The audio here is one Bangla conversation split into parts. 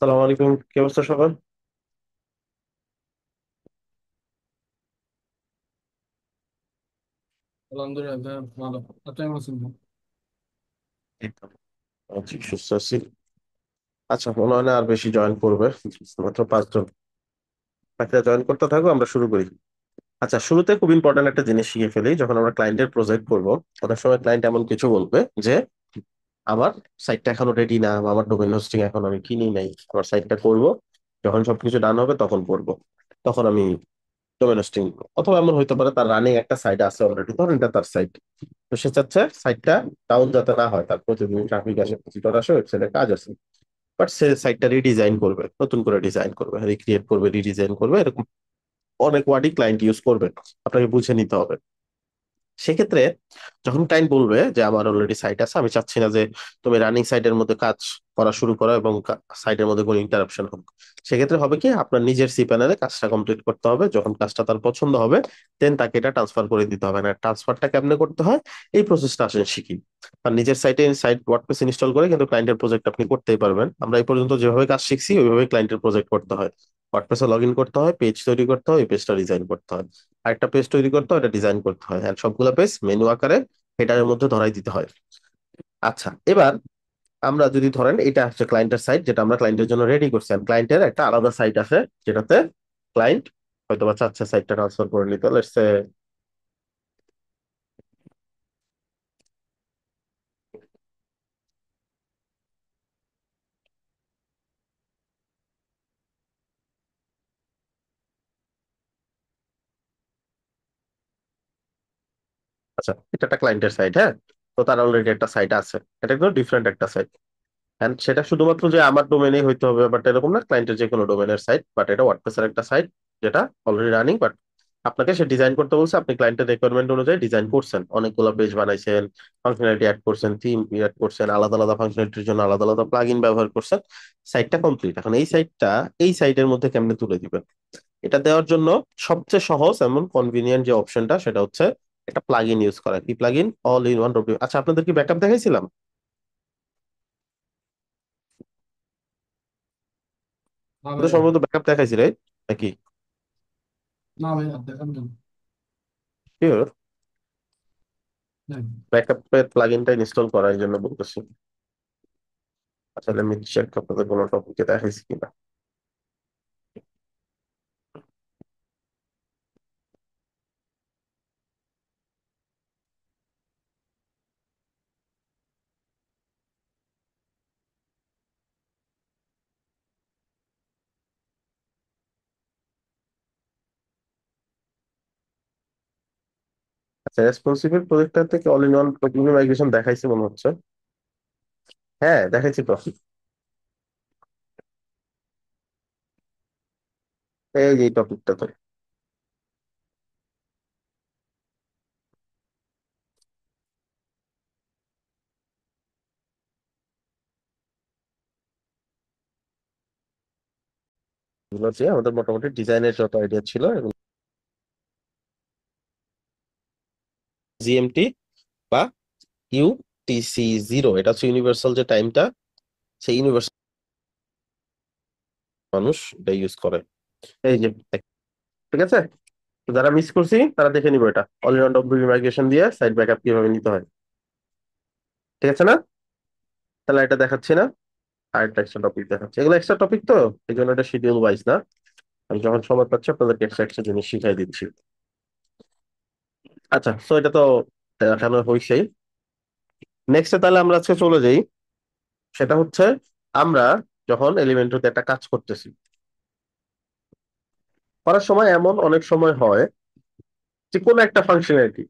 সালাম আলাইকুম, কি অবস্থা সবার? আলহামদুলিল্লাহ ভালো। আপনি কেমন আছেন? এই তো আছি, সুস্থ আছি। আচ্ছা, মনে হয় না আর বেশি জয়েন করবে, মাত্র 5 জন। বাকিরা জয়েন করতে থাকো, আমরা শুরু করি। আচ্ছা, শুরুতে খুব ইম্পর্টেন্ট একটা জিনিস শিখে ফেলি। যখন আমরা ক্লায়েন্টের প্রজেক্ট করব, অনেক সময় ক্লায়েন্ট এমন কিছু বলবে যে আমার সাইটটা এখনো রেডি না, বা আমার ডোমেইন হোস্টিং এখন আমি কিনি নাই, আমার সাইটটা করব, যখন সবকিছু ডান হবে তখন করব, তখন আমি ডোমেইন হোস্টিং। অথবা এমন হইতে পারে তার রানিং একটা সাইট আছে অলরেডি, ধরেন এটা তার সাইট, তো সে চাচ্ছে সাইটটা ডাউন যাতে না হয়, তার প্রতিদিন ট্রাফিক আসে, ভিজিটর আসে, ওয়েবসাইটে কাজ আছে, বাট সে সাইটটা রিডিজাইন করবে, নতুন করে ডিজাইন করবে, রিক্রিয়েট করবে, রিডিজাইন করবে, এরকম অনেক ওয়ার্ডই ক্লায়েন্ট ইউজ করবে, আপনাকে বুঝে নিতে হবে। সেক্ষেত্রে যখন ক্লায়েন্ট বলবে যে আমার অলরেডি সাইট আছে, আমি চাচ্ছি না যে তুমি রানিং সাইটের মধ্যে কাজ করা শুরু করো এবং সাইটের মধ্যে কোনো ইন্টারাপশন হোক, সেক্ষেত্রে হবে কি, আপনার নিজের সি প্যানেলে কাজটা কমপ্লিট করতে হবে। যখন কাজটা তার পছন্দ হবে, দেন তাকে এটা ট্রান্সফার করে দিতে হবে। না, ট্রান্সফারটা কেমনে করতে হয় এই প্রসেসটা আসলে শিখি। আর নিজের সাইট ওয়ার্ডপ্রেস ইনস্টল করে কিন্তু ক্লায়েন্টের প্রজেক্ট আপনি করতেই পারবেন। আমরা এই পর্যন্ত যেভাবে কাজ শিখছি ওইভাবে ক্লায়েন্টের প্রজেক্ট করতে হয়। ওয়ার্ডপ্রেসে লগ ইন করতে হয়, পেজ তৈরি করতে হয়, পেজটা ডিজাইন করতে হয়, আরেকটা পেজ তৈরি করতে হয়, এটা ডিজাইন করতে হয়, আর সবগুলো পেজ মেনু আকারে হেডারের মধ্যে ধরাই দিতে হয়। আচ্ছা, এবার আমরা যদি ধরেন এটা হচ্ছে ক্লায়েন্টের সাইট, যেটা আমরা ক্লায়েন্টের জন্য রেডি করছি, আর ক্লায়েন্টের একটা আলাদা সাইট আছে যেটাতে ক্লায়েন্ট হয়তো বা চাচ্ছে সাইটটা ট্রান্সফার করে নিতে। লেটস সে, আচ্ছা এটা একটা ক্লায়েন্টের সাইট, হ্যাঁ। তো তার অলরেডি একটা সাইট আছে, এটা একদম ডিফারেন্ট একটা সাইট। এন্ড সেটা শুধুমাত্র যে আমার ডোমেইনেই হইতে হবে বাট এরকম না, ক্লায়েন্টের যে কোনো ডোমেইনের সাইট, বাট এটা ওয়ার্ডপ্রেসের একটা সাইট যেটা অলরেডি রানিং, বাট আপনাকে সে ডিজাইন করতে বলছে, আপনি ক্লায়েন্টের রিকোয়ারমেন্ট অনুযায়ী ডিজাইন করছেন, অনেকগুলো পেজ বানাইছেন, ফাংশনালিটি অ্যাড করছেন, থিম অ্যাড করছেন, আলাদা আলাদা ফাংশনালিটির জন্য আলাদা আলাদা প্লাগইন ব্যবহার করছেন, সাইটটা কমপ্লিট। এখন এই সাইটটা এই সাইটের মধ্যে কেমনে তুলে দিবেন, এটা দেওয়ার জন্য সবচেয়ে সহজ এমন কনভিনিয়েন্ট যে অপশনটা সেটা হচ্ছে একটা প্লাগইন ইউজ করা। কি plugin? All in one W. আচ্ছা, আপনাদের কি ব্যাকআপ দেখাইছিলাম? না আপনাদের ভাইয়া। সম্ভবত ব্যাকআপ দেখাইছি, রাইট? নাকি? না ভাইয়া, দেখান কেন? শিওর? হ্যাঁ। ব্যাকআপের প্লাগইনটা ইনস্টল করার জন্য বলতেছি। আসলে আমি চেক আপনাদের কোনো টপিকে দেখাইছি কিনা। আচ্ছা, রেসপন্সিবল প্রজেক্টর থেকে অল ইন ওয়ান মাইগ্রেশন দেখাইছি মনে হচ্ছে। হ্যাঁ, দেখাইছি তো। এই যে টপিকটা তো, এগুলো হচ্ছে আমাদের মোটামুটি ডিজাইনের যত আইডিয়া ছিল এবং জিএমটি বা ইউটিসি 0, এটা হচ্ছে ইউনিভার্সাল যে টাইমটা, সেই ইউনিভার্সাল মানুষ এটা ইউজ করে। এই যে, ঠিক আছে। তো যারা মিস করছি তারা দেখে নিবো, এটা all in one W migration দিয়ে সাইট ব্যাকআপ কিভাবে নিতে হয়। ঠিক আছে না? তাহলে এটা দেখাচ্ছি না, আরেকটা এক্সট্রা টপিক দেখাচ্ছি। এগুলো এক্সট্রা টপিক তো, এই জন্য এটা শিডিউল ওয়াইজ না। আমি যখন সময় পাচ্ছি আপনাদেরকে এক্সট্রা এক্সট্রা জিনিস শিখাই দিচ্ছি। আচ্ছা, তো এটা তো দেখানো হয়েছেই। নেক্সটে তাহলে আমরা আজকে চলে যাই। সেটা হচ্ছে আমরা যখন এলিমেন্টরিতে একটা কাজ করতেছি, করার সময় এমন অনেক সময় হয় যে কোন একটা ফাংশনালিটি,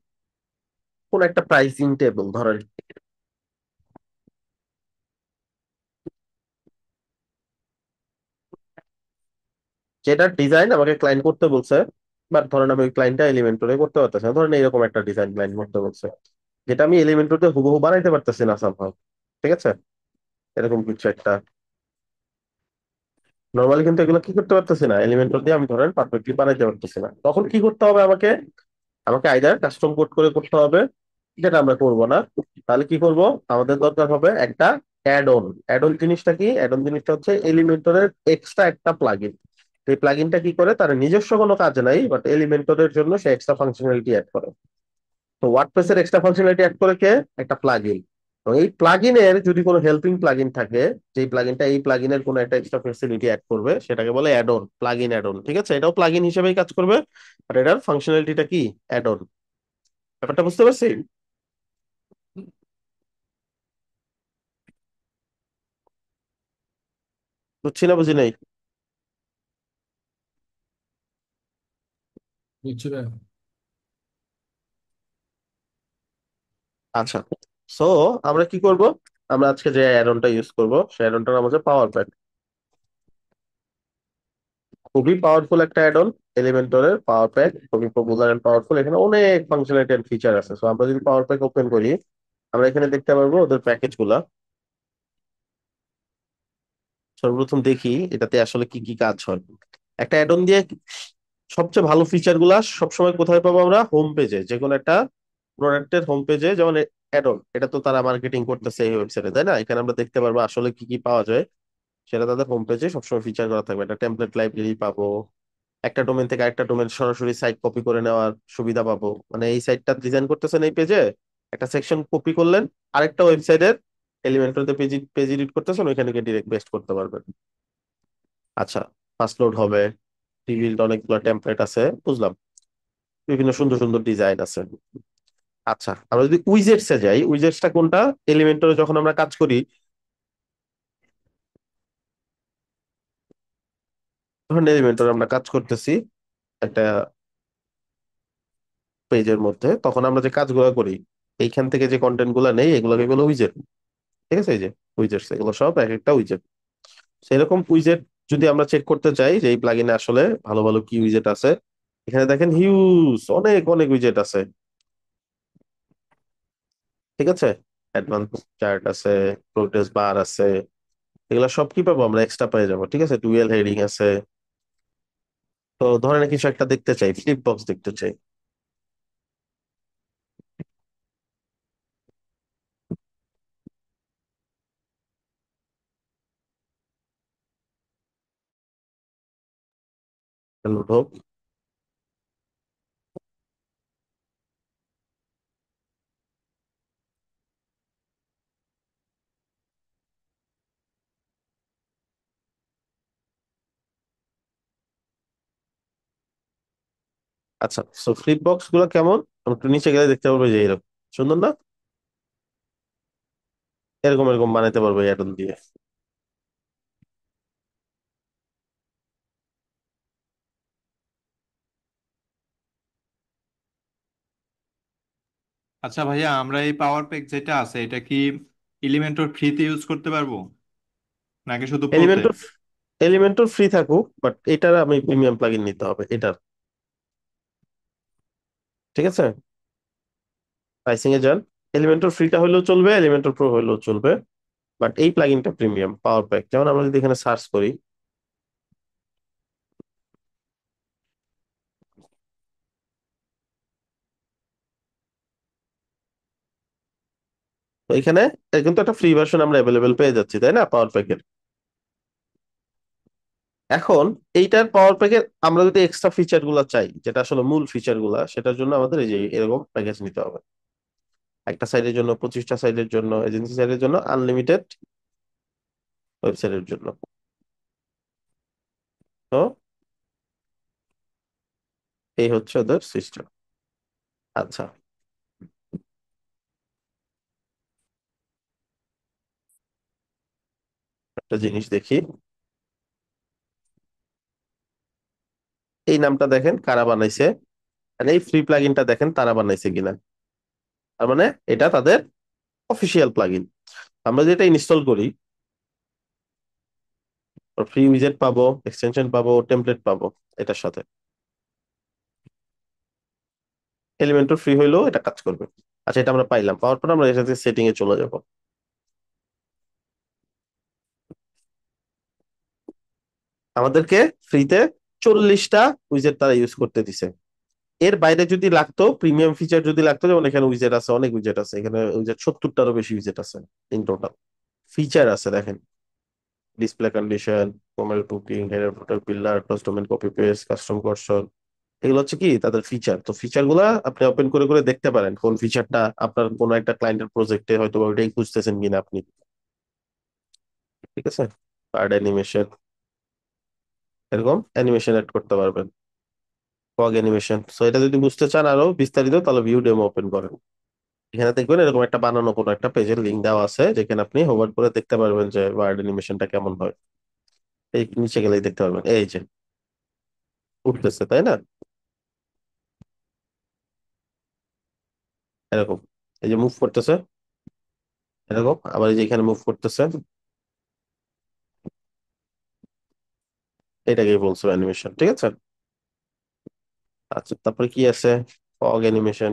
কোন একটা প্রাইসিং টেবল ধরেন, যেটা ডিজাইন আমাকে ক্লায়েন্ট করতে বলছে, বাট ধরেন আমি ওই ক্লায়েন্টটা এলিমেন্টরে করতে পারতেছি না, ধরেন এইরকম একটা ডিজাইন ক্লায়েন্ট করতে বলছে, যেটা আমি এলিমেন্টরে হুবহু বানাইতে পারতেছি না সামহাও। ঠিক আছে, এরকম কিছু একটা। নর্মালি কিন্তু এগুলো কি করতে পারতেছি না, এলিমেন্টর দিয়ে আমি ধরেন পারফেক্টলি বানাইতে পারতেছি না, তখন কি করতে হবে আমাকে? আমাকে আইদার কাস্টম কোড করে করতে হবে, যেটা আমরা করব না। তাহলে কি করব? আমাদের দরকার হবে একটা অ্যাড অন। অ্যাড অন জিনিসটা কি? অ্যাড অন জিনিসটা হচ্ছে এলিমেন্টরের এক্সট্রা একটা প্লাগইন। এই প্লাগইনটা কি করে, তার নিজস্ব কোনো কাজ নাই, বাট এলিমেন্টরের জন্য সে এক্সট্রা ফাংশনালিটি অ্যাড করে। তো ওয়ার্ডপ্রেসের এক্সট্রা ফাংশনালিটি অ্যাড করে কে? একটা প্লাগইন। তো এই প্লাগইনের যদি কোনো হেল্পিং প্লাগইন থাকে, যেই প্লাগইনটা এই প্লাগইনের কোনো একটা এক্সট্রা ফ্যাসিলিটি অ্যাড করবে, সেটাকে বলে add on, plugin add on. ঠিক আছে, এটাও প্লাগইন হিসেবেই কাজ করবে, আর এটার ফাংশনালিটিটা কি? Add on. ব্যাপারটা বুঝতে পারছি? বুঝছি না, বুঝি নাই? বুঝছি ভাই। আচ্ছা, সো আমরা কি করব? আমরা আজকে যে অ্যাডনটা ইউজ করব, সেই অ্যাডনটার নাম হচ্ছে পাওয়ার প্যাক। খুবই পাওয়ারফুল একটা অ্যাডন। এলিমেন্টরের পাওয়ার প্যাক খুবই পপুলার এন্ড পাওয়ারফুল। এখানে অনেক ফাংশনালিটি এন্ড ফিচার আছে। সো আমরা যদি পাওয়ার প্যাক ওপেন করি, আমরা এখানে দেখতে পারবো ওদের প্যাকেজ গুলা। সর্বপ্রথম দেখি এটাতে আসলে কি কি কাজ হয়। একটা অ্যাডন দিয়ে সবচেয়ে ভালো ফিচার গুলা সবসময় কোথায় পাবো? আমরা হোম পেজে, যে কোনো একটা প্রোডাক্টের হোম পেজে। যেমন অ্যাডন, এটা তো তারা মার্কেটিং করতেছে এই ওয়েবসাইটে, তাই না? এখানে আমরা দেখতে পারবো আসলে কি কি পাওয়া যায়। সেটা তাদের হোম পেজে সবসময় ফিচার করা থাকবে। একটা টেমপ্লেট লাইব্রেরি পাবো, একটা ডোমেন থেকে আরেকটা ডোমেন সরাসরি সাইট কপি করে নেওয়ার সুবিধা পাবো। মানে এই সাইটটা ডিজাইন করতেছেন এই পেজে, একটা সেকশন কপি করলেন, আরেকটা ওয়েবসাইটের এলিমেন্টরতে পেজ পেজ এডিট করতেছেন, ওইখানে গিয়ে ডিরেক্ট পেস্ট করতে পারবেন। আচ্ছা, ফাস্ট লোড হবে, রিবিল্ড, অনেকগুলো টেমপ্লেট আছে, বুঝলাম, বিভিন্ন সুন্দর সুন্দর ডিজাইন আছে। আচ্ছা, আমরা যদি উইজেটস এ যাই, উইজেটসটা কোনটা? এলিমেন্টরে যখন আমরা কাজ করি, তখন এলিমেন্টরে আমরা কাজ করতেছি একটা পেজের মধ্যে, তখন আমরা যে কাজগুলো করি, এইখান থেকে যে কন্টেন্ট গুলো নেই, এগুলোকে বলে উইজেট। ঠিক আছে, এই যে উইজেটস, এগুলো সব এক একটা উইজেট। সেরকম উইজেট যদি আমরা চেক করতে চাই যে এই প্লাগইনে আসলে ভালো ভালো কি উইজেট আছে, এখানে দেখেন হিউজ অনেক অনেক উইজেট আছে। ঠিক আছে, অ্যাডভান্স চার্ট আছে, প্রোগ্রেস বার আছে, এগুলো সব কি পাবো? আমরা এক্সট্রা পেয়ে যাবো। ঠিক আছে, ডুয়েল হেডিং আছে। তো ধরেন কিছু একটা দেখতে চাই, ফ্লিপ বক্স দেখতে চাই, লোড হোক। আচ্ছা, সো ফ্লিপ বক্স গুলো কেমন? আমরা একটু নিচে গেলে দেখতে পারবো যে এরকম সুন্দর না? এরকম এরকম বানাইতে পারবো অ্যাডন দিয়ে। আচ্ছা ভাইয়া, আমরা এই পাওয়ার প্যাক যেটা আছে এটা কি এলিমেন্টর ফ্রিতে ইউজ করতে পারবো নাকি শুধু প্রোতে? এলিমেন্টর, এলিমেন্টর ফ্রি থাকুক, বাট এটার আমি প্রিমিয়াম প্লাগইন নিতে হবে এটার। ঠিক আছে, প্রাইসিং এ যান, এলিমেন্টর ফ্রিটা হলেও চলবে, এলিমেন্টর প্রো হলেও চলবে, বাট এই প্লাগইনটা প্রিমিয়াম পাওয়ার প্যাক। যেমন আমরা যদি এখানে সার্চ করি, তো এখানে এর কিন্তু একটা ফ্রি ভার্সন আমরা অ্যাভেলেবেল পেয়ে যাচ্ছি, তাই না, পাওয়ার প্যাকের। এখন এইটার পাওয়ার প্যাকের আমরা যদি এক্সট্রা ফিচার গুলা চাই, যেটা আসলে মূল ফিচার গুলা, সেটার জন্য আমাদের এই যে এরকম প্যাকেজ নিতে হবে। একটা সাইডের জন্য, 25টা সাইডের জন্য, এজেন্সি সাইডের জন্য, আনলিমিটেড ওয়েবসাইটের জন্য। তো এই হচ্ছে ওদের সিস্টেম। আচ্ছা, একটা জিনিস দেখি, এই নামটা দেখেন কারা বানাইছে, আর এই ফ্রি প্লাগইনটা দেখেন তারা বানাইছে কিনা। তার মানে এটা তাদের অফিসিয়াল প্লাগইন। আমরা যেটা ইনস্টল করি, ফ্রি উইজেট পাবো, এক্সটেনশন পাবো, টেমপ্লেট পাবো এটার সাথে। এলিমেন্টর ফ্রি হইলেও এটা কাজ করবে। আচ্ছা, এটা আমরা পাইলাম, পাওয়ার পর আমরা এর সাথে সেটিং এ চলে যাব। আমাদেরকে ফ্রিতে 40টা উইজেট তারা ইউজ করতে দিছে। এর বাইরে যদি লাগতো, প্রিমিয়াম ফিচার যদি লাগতো, যেমন এখানে উইজেট আছে, অনেক উইজেট আছে, এখানে উইজেট 70টারও বেশি উইজেট আছে ইন টোটাল। ফিচার আছে দেখেন, display condition, comment booking, header footer, pillar, document copy paste, custom cursor, এগুলো হচ্ছে কি তাদের ফিচার। তো ফিচার গুলা আপনি ওপেন করে করে দেখতে পারেন কোন ফিচারটা আপনার কোনো একটা ক্লায়েন্টের প্রজেক্টে হয়তো বা ওইটাই খুঁজতেছেন কিনা আপনি। ঠিক আছে, কার্ড অ্যানিমেশন, এরকম অ্যানিমেশন এড করতে পারবেন, ফগ অ্যানিমেশন। সো এটা যদি বুঝতে চান আরো বিস্তারিত, তাহলে ভিউ ডেমো ওপেন করেন। এখানে দেখবেন এরকম একটা বানানো কোনো একটা পেজের লিঙ্ক দেওয়া আছে, যেখানে আপনি হোভার করে দেখতে পারবেন যে ওয়ার্ড অ্যানিমেশনটা কেমন হয়। এই নিচে গেলেই দেখতে পারবেন, এই যে উঠতেছে তাই না, এরকম। এই যে মুভ করতেছে এরকম, আবার এই যে এখানে মুভ করতেছে, এটাকেই বলছো অ্যানিমেশন। ঠিক আছে। আচ্ছা, তারপরে কি আছে, ফগ অ্যানিমেশন।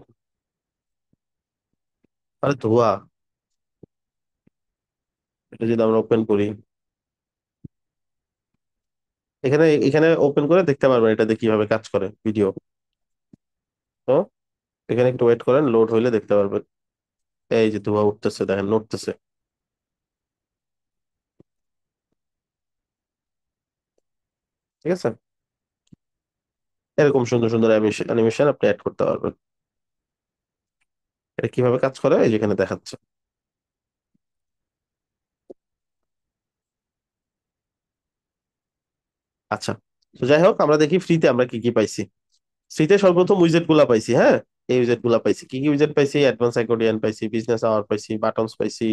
আরে ধোয়া, এটা যদি আমরা ওপেন করি, এখানে এখানে ওপেন করে দেখতে পারবেন এটাতে কিভাবে কাজ করে ভিডিও। তো এখানে একটু ওয়েট করেন, লোড হইলে দেখতে পারবেন। এই যে ধোয়া উঠতেছে দেখেন, নড়তেছে। ঠিক আছে, এরকম সুন্দর সুন্দর অ্যানিমেশন আপনি অ্যাড করতে পারবেন। এটা কিভাবে কাজ করে এই যেখানে দেখাচ্ছে। আচ্ছা, তো যাই হোক, আমরা দেখি ফ্রিতে আমরা কি কি পাইছি। ফ্রিতে সর্বপ্রথম উইজেট গুলা পাইছি। হ্যাঁ, এই উইজেট গুলা পাইছি। কি কি উইজেট পাইছি, অ্যাডভান্স অ্যাকর্ডিয়ান পাইছি, বিজনেস আওয়ার পাইছি, বাটনস পাইছি,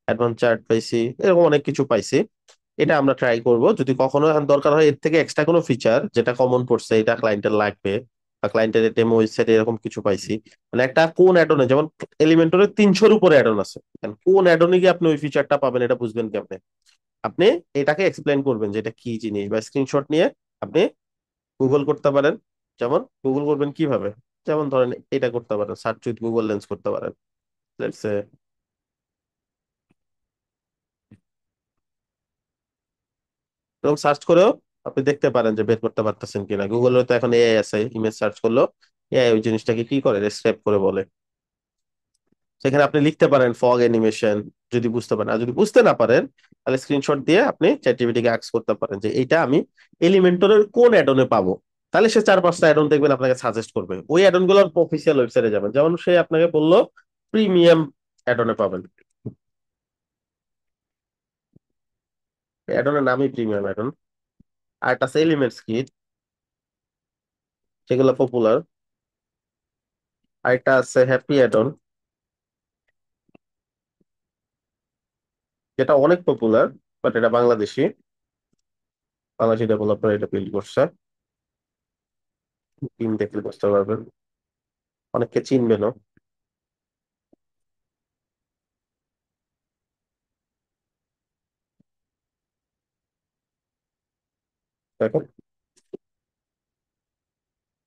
অ্যাডভান্স চার্ট পাইছি, এরকম অনেক কিছু পাইছি। এটা আমরা ট্রাই করব, যদি কখনো এখন দরকার হয় এর থেকে এক্সট্রা কোনো ফিচার যেটা কমন পড়ছে, এটা ক্লায়েন্টের লাগবে, বা ক্লায়েন্টের ডেমো ওয়েবসাইটে এরকম কিছু পাইছি, মানে একটা কোন অ্যাডনে, যেমন এলিমেন্টরের 300-র উপরে অ্যাডন আছে, এখন কোন অ্যাডনে গিয়ে আপনি ওই ফিচারটা পাবেন এটা বুঝবেন কেমনে? আপনি এটাকে এক্সপ্লেন করবেন যে এটা কি জিনিস, বা স্ক্রিনশট নিয়ে আপনি গুগল করতে পারেন। যেমন গুগল করবেন কিভাবে, যেমন ধরেন এটা করতে পারেন, সার্চ উইথ গুগল লেন্স করতে পারেন। লেটস সে এরকম সার্চ করেও আপনি দেখতে পারেন যে বের করতে পারতেছেন কিনা। গুগলে তো এখন এআই আছে, ইমেজ সার্চ করলো এআই ওই জিনিসটাকে কি করে, স্ক্রেপ করে বলে। সেখানে আপনি লিখতে পারেন ফগ অ্যানিমেশন, যদি বুঝতে পারেন। আর যদি বুঝতে না পারেন, তাহলে স্ক্রিনশট দিয়ে আপনি চ্যাটজিপিটি কে আস্ক করতে পারেন যে এইটা আমি এলিমেন্টরের কোন অ্যাডনে পাবো। তাহলে সে 4-5টা অ্যাডন দেখবেন আপনাকে সাজেস্ট করবে, ওই অ্যাডন গুলোর অফিসিয়াল ওয়েবসাইটে যাবেন। যেমন সে আপনাকে বললো প্রিমিয়াম অ্যাডনে পাবেন, অ্যাডনের নামই প্রিমিয়াম অ্যাডন। আর একটা আছে এলিমেন্টস কিট, সেগুলো পপুলার। আর একটা আছে হ্যাপি অ্যাডন, যেটা অনেক পপুলার, বাট এটা বাংলাদেশি, বাংলাদেশি ডেভেলপার এটা বিল্ড করছে। টিম দেখলে বুঝতে পারবেন, অনেককে চিনবেনও। দেখেন,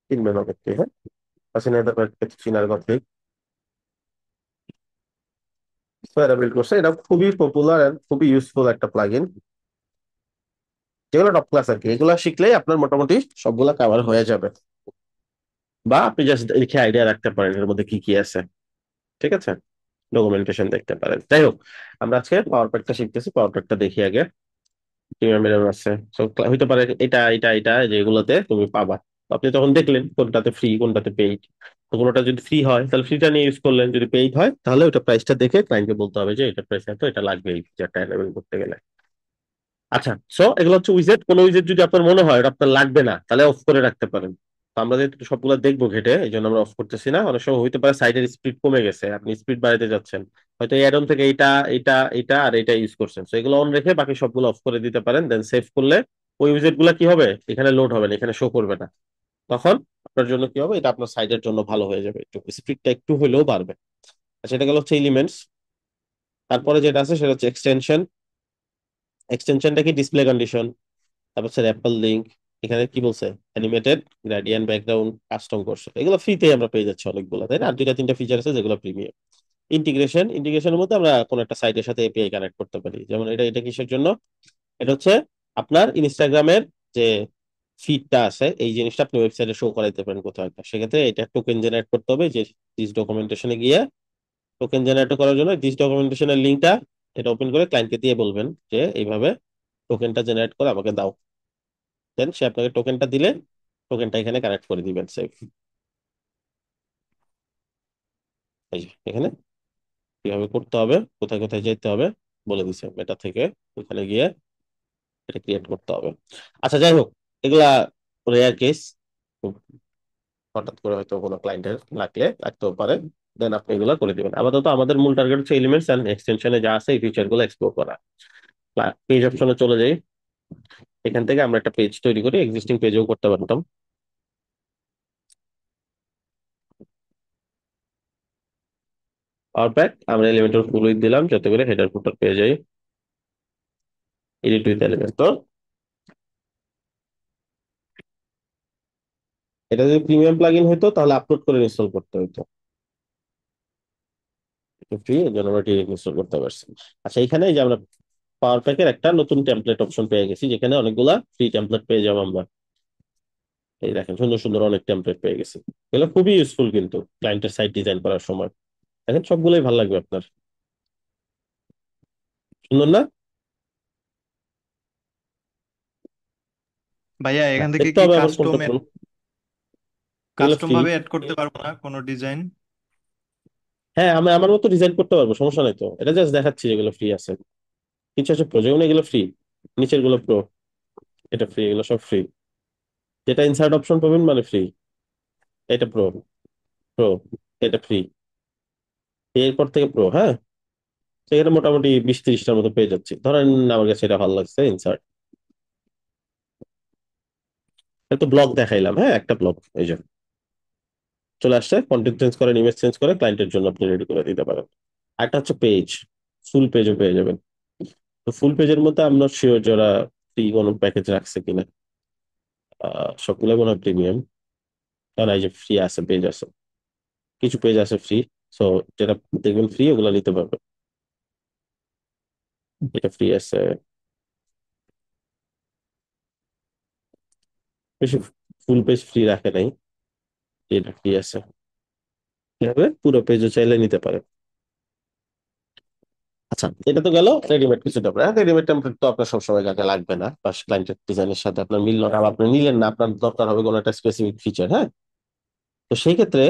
চিনবেন অনেককে। হ্যাঁ, হাসিনা চিনার কথাই। তো এটা বিল্ড করছে, এটা খুবই পপুলার এন্ড খুবই ইউজফুল একটা প্লাগইন, যেগুলো টপ ক্লাস আর কি। এগুলো শিখলেই আপনার মোটামুটি সবগুলা কভার হয়ে যাবে, বা আপনি জাস্ট লিখে আইডিয়া রাখতে পারেন এর মধ্যে কি কি আছে। ঠিক আছে, ডকুমেন্টেশন দেখতে পারেন। যাই হোক, আমরা আজকে পাওয়ার প্যাকটা শিখতেছি। পাওয়ার প্যাকটা দেখি আগে। প্রিমিয়াম এরর আছে, সো হইতে পারে এটা এটা এটা যেগুলোতে তুমি পাবা। তো আপনি তখন দেখলেন কোনটাতে ফ্রি কোনটাতে পেইড। তো কোনোটা যদি ফ্রি হয় তাহলে ফ্রিটা নিয়ে ইউজ করলেন, যদি পেইড হয় তাহলে ওটা প্রাইসটা দেখে ক্লায়েন্টকে বলতে হবে যে এটা প্রাইস এত, এটা লাগবে এই ফিচারটা অ্যাভেলেবল করতে গেলে। আচ্ছা, সো এগুলো হচ্ছে উইজেট। কোন উইজেট যদি আপনার মনে হয় এটা আপনার লাগবে না, তাহলে অফ করে রাখতে পারেন। তো আমরা যেহেতু সবগুলো দেখবো ঘেটে, এই জন্য আমরা অফ করতেছি না। অনেক সময় হইতে পারে সাইডের স্পিড কমে গেছে, আপনি স্পিড বাড়াতে যাচ্ছেন, হয়তো এই অ্যাডন থেকে এটা এটা এটা আর এটা ইউজ করছেন, তো এগুলো অন রেখে বাকি সবগুলো অফ করে দিতে পারেন। দেন সেভ করলে ওই উইজেট গুলা কি হবে, এখানে লোড হবে না, এখানে শো করবে না। তখন আপনার জন্য কি হবে, এটা আপনার সাইডের জন্য ভালো হয়ে যাবে, একটু স্পিডটা একটু হলেও বাড়বে। আচ্ছা, এটা গেল হচ্ছে এলিমেন্টস। তারপরে যেটা আছে সেটা হচ্ছে এক্সটেনশন। এক্সটেনশনটা কি, ডিসপ্লে কন্ডিশন, তারপর হচ্ছে অ্যাপল লিঙ্ক। এখানে কি বলছে, অ্যানিমেটেড, গ্রেডিয়েন্ট, ব্যাকগ্রাউন্ড, কাস্টম করছে, এগুলো ফ্রিতে আমরা পেয়ে যাচ্ছি অনেকগুলো, তাই না? আর দুইটা তিনটা ফিচার আছে যেগুলো প্রিমিয়াম। ইন্টিগ্রেশন, ইন্টিগ্রেশনের মধ্যে আমরা কোন একটা সাইটের সাথে এপিআই কানেক্ট করতে পারি। যেমন এটা এটা কিসের জন্য, এটা হচ্ছে আপনার ইনস্টাগ্রামের যে ফিডটা আছে, এই জিনিসটা আপনি ওয়েবসাইটে শো করাইতে পারেন কোথাও একটা। সেক্ষেত্রে এটা টোকেন জেনারেট করতে হবে, যে দিস ডকুমেন্টেশনে গিয়ে টোকেন জেনারেট করার জন্য দিস ডকুমেন্টেশনের লিঙ্কটা এটা ওপেন করে ক্লায়েন্টকে দিয়ে বলবেন যে এইভাবে টোকেনটা জেনারেট করে আমাকে দাও, দেন সে আপনাকে টোকেনটা দিলে টোকেনটা এখানে কানেক্ট করে দিবেন সেফ। এই যে এখানে কিভাবে করতে হবে, কোথায় কোথায় যেতে হবে বলে দিছে, এটা থেকে ওখানে গিয়ে এটা ক্রিয়েট করতে হবে। আচ্ছা যাই হোক, এগুলা রেয়ার কেস, হঠাৎ করে হয়তো কোনো ক্লায়েন্টের লাগতেও পারে, দেন আপনি এগুলো করে দিবেন। আপাতত আমাদের মূল টার্গেট হচ্ছে এলিমেন্টস এন্ড এক্সটেনশনে যা আছে এই ফিচার গুলো এক্সপ্লোর করা। পেজ অপশনে চলে যাই, এখান থেকে আমরা একটা পেজ তৈরি করি, এক্সিস্টিং পেজেও করতে পারতাম। পাওয়ার প্যাক আমরা এলিমেন্টের ফুল উইথ দিলাম যাতে করে হেডার ফুটার পেয়ে যাই, এডিট উইথ এলিমেন্ট। তো এটা যদি প্রিমিয়াম প্লাগইন হতো তাহলে আপলোড করে ইনস্টল করতে হতো, ফ্রি এর জন্য আমরা ডিরেক্ট ইনস্টল করতে পারছি। আচ্ছা এখানে এই যে আমরা পাওয়ার প্যাকের একটা নতুন টেমপ্লেট অপশন পেয়ে গেছি, যেখানে অনেকগুলা ফ্রি টেমপ্লেট পেয়ে যাবো আমরা। এই দেখেন সুন্দর সুন্দর অনেক টেমপ্লেট পেয়ে গেছি, এগুলো খুবই ইউজফুল কিন্তু ক্লায়েন্টের সাইট ডিজাইন করার সময়। দেখেন সবগুলোই ভালো লাগবে আপনার, সুন্দর না? ভাইয়া হ্যাঁ, এখান থেকে দেখতে কি হবে আবার কাস্টম কোনটা কোন, এগুলো কাস্টম ফ্রি। ভাবে অ্যাড করতে পারবো না কোনো ডিজাইন? হ্যাঁ আমি আমার মতো ডিজাইন করতে পারবো, সমস্যা নাই তো, এটা জাস্ট দেখাচ্ছি যেগুলো ফ্রি আছে। কিছু আছে প্রো, যেগুলো এগুলো ফ্রি, নিচের গুলো প্রো, এটা ফ্রি, এগুলো সব ফ্রি। যেটা ইনসার্ট অপশন পাবেন মানে ফ্রি, এটা প্রো, প্রো, এটা ফ্রি, এরপর থেকে প্রো। হ্যাঁ, সেখানে মোটামুটি 20-30টার মতো পেয়ে যাচ্ছি ধরেন, আমার কাছে এটা ভালো লাগছে ইনসার্ট। তো ব্লগ দেখাইলাম, হ্যাঁ একটা ব্লগ এই যে চলে আসছে, কন্টেন্ট চেঞ্জ করেন, ইমেজ চেঞ্জ করে ক্লায়েন্টের জন্য আপনি রেডি করে দিতে পারেন। একটা হচ্ছে পেজ, ফুল পেজও পেয়ে যাবেন। তো ফুল পেজের মধ্যে আমরা শিওর যারা ফ্রি কোনো প্যাকেজ রাখছে কিনা, সবগুলো মনে হয় প্রিমিয়াম, কারণ এই যে ফ্রি আছে পেজ আছে, কিছু পেজ আছে ফ্রি। সো যেটা দেখবেন ফ্রি ওগুলো নিতে পারবেন, এটা ফ্রি আছে। বেশি ফুল পেজ ফ্রি রাখে নাই, এটা ফ্রি আছে, এভাবে পুরো পেজও চাইলে নিতে পারে। আচ্ছা এটা তো গেল রেডিমেড কিছু টেমপ্লেট। রেডিমেড টেমপ্লেট তো আপনার সবসময় কাজে লাগবে না, বা ক্লায়েন্টের ডিজাইনের সাথে আপনার মিলল না, বা আপনি নিলেন না, আপনার দরকার হবে কোনো একটা স্পেসিফিক ফিচার। হ্যাঁ, তো সেই ক্ষেত্রে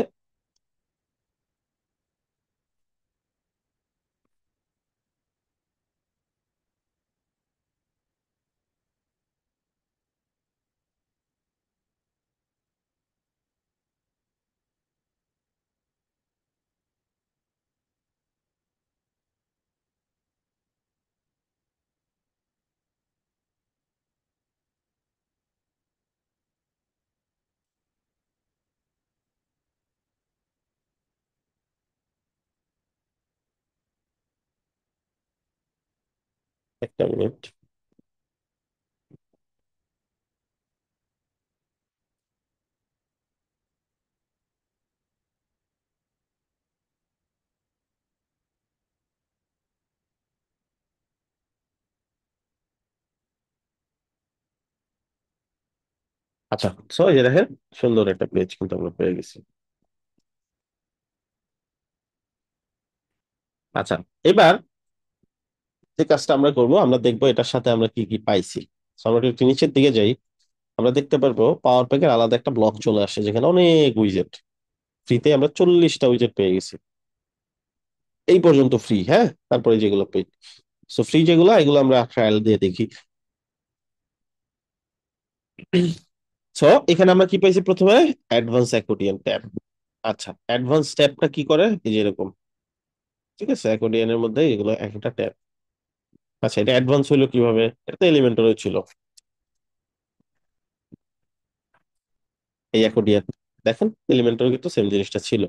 একটা মিনিট। আচ্ছা সো এই যে দেখেন সুন্দর একটা পেজ কিন্তু আমরা পেয়ে গেছি। আচ্ছা এবার যে কাজটা আমরা করব, আমরা দেখবো এটার সাথে আমরা কি কি পাইছি। So, আমরা একটু নিচের দিকে যাই, আমরা দেখতে পারবো পাওয়ার প্যাকের আলাদা একটা ব্লক চলে আসে যেখানে অনেক উইজেট, ফ্রিতে আমরা 40টা উইজেট পেয়ে গেছি এই পর্যন্ত ফ্রি। হ্যাঁ, তারপরে যেগুলো পেড, সো ফ্রি যেগুলো এগুলো আমরা ট্রায়াল দিয়ে দেখি। সো এখানে আমরা কি পাইছি প্রথমে, অ্যাডভান্স অ্যাকোর্ডিয়ান ট্যাব। আচ্ছা অ্যাডভান্স ট্যাবটা কি করে, এই যে এরকম, ঠিক আছে, অ্যাকোর্ডিয়ানের মধ্যে এগুলো একটা ট্যাব। আচ্ছা এটা অ্যাডভান্স হইলো কিভাবে, এটা তো এলিমেন্টরে ছিল, এই অ্যাকোর্ডিয়ান দেখেন এলিমেন্টরে কিন্তু সেম জিনিসটা ছিল।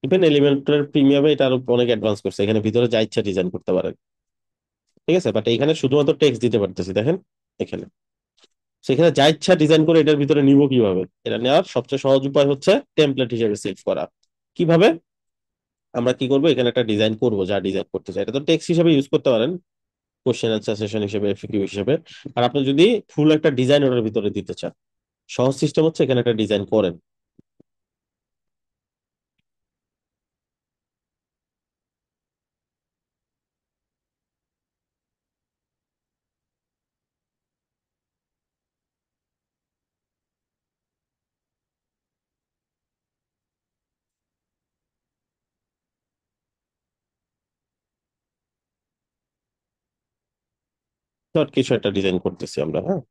ইভেন এলিমেন্টরের প্রিমিয়ামে এটা আরো অনেক অ্যাডভান্স করছে, এখানে ভিতরে যা ইচ্ছা ডিজাইন করতে পারেন, ঠিক আছে, বাট এখানে শুধুমাত্র টেক্সট দিতে পারতেছি দেখেন এখানে। সেখানে যা ইচ্ছা ডিজাইন করে এটার ভিতরে নিব কিভাবে, এটা নেওয়ার সবচেয়ে সহজ উপায় হচ্ছে টেমপ্লেট হিসেবে সেভ করা। কিভাবে, আমরা কি করবো, এখানে একটা ডিজাইন করব, যা ডিজাইন করতে চাই এটা তো টেক্সট হিসেবে ইউজ করতে পারেন, কোশ্চেন আনসার সেশন হিসেবে, এফএকিউ হিসেবে। আর আপনি যদি ফুল একটা ডিজাইন ওটার ভিতরে দিতে চান, সহজ সিস্টেম হচ্ছে এখানে একটা ডিজাইন করেন। শর্ট কিছু একটা ডিজাইন করতেছি আমরা, হ্যাঁ।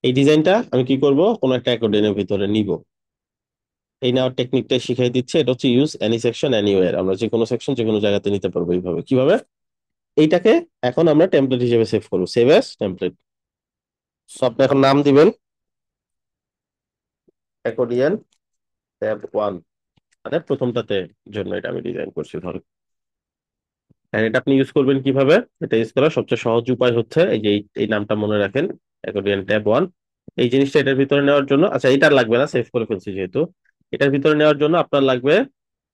এই ডিজাইনটা আমি কি করব, কোন একটা অ্যাকর্ডিয়নের ভিতরে নিব। এই নেওয়ার টেকনিকটা শিখাই দিচ্ছে, এটা হচ্ছে ইউজ এনি সেকশন এনিওয়্যার। আমরা যে কোনো সেকশন যে কোনো জায়গাতে নিতে পারবো এইভাবে। কিভাবে? এইটাকে এখন আমরা টেমপ্লেট হিসেবে সেভ করবো, সেভ এস টেমপ্লেট। সো আপনি এখন নাম দিবেন অ্যাকর্ডিয়ন ট্যাব 1, মানে প্রথমটাতে জন্য এটা আমি ডিজাইন করছি ধরো। আর এটা আপনি ইউজ করবেন কিভাবে? এটা ইউজ করার সবচেয়ে সহজ উপায় হচ্ছে এই যে এই নামটা মনে রাখেন, অ্যাকর্ডিয়ন ট্যাব 1। এই জিনিসটা এটার ভিতরে নেওয়ার জন্য, আচ্ছা এটার লাগবে না, সেভ করে ফেলছি যেহেতু। এটার ভিতরে নেওয়ার জন্য আপনার লাগবে,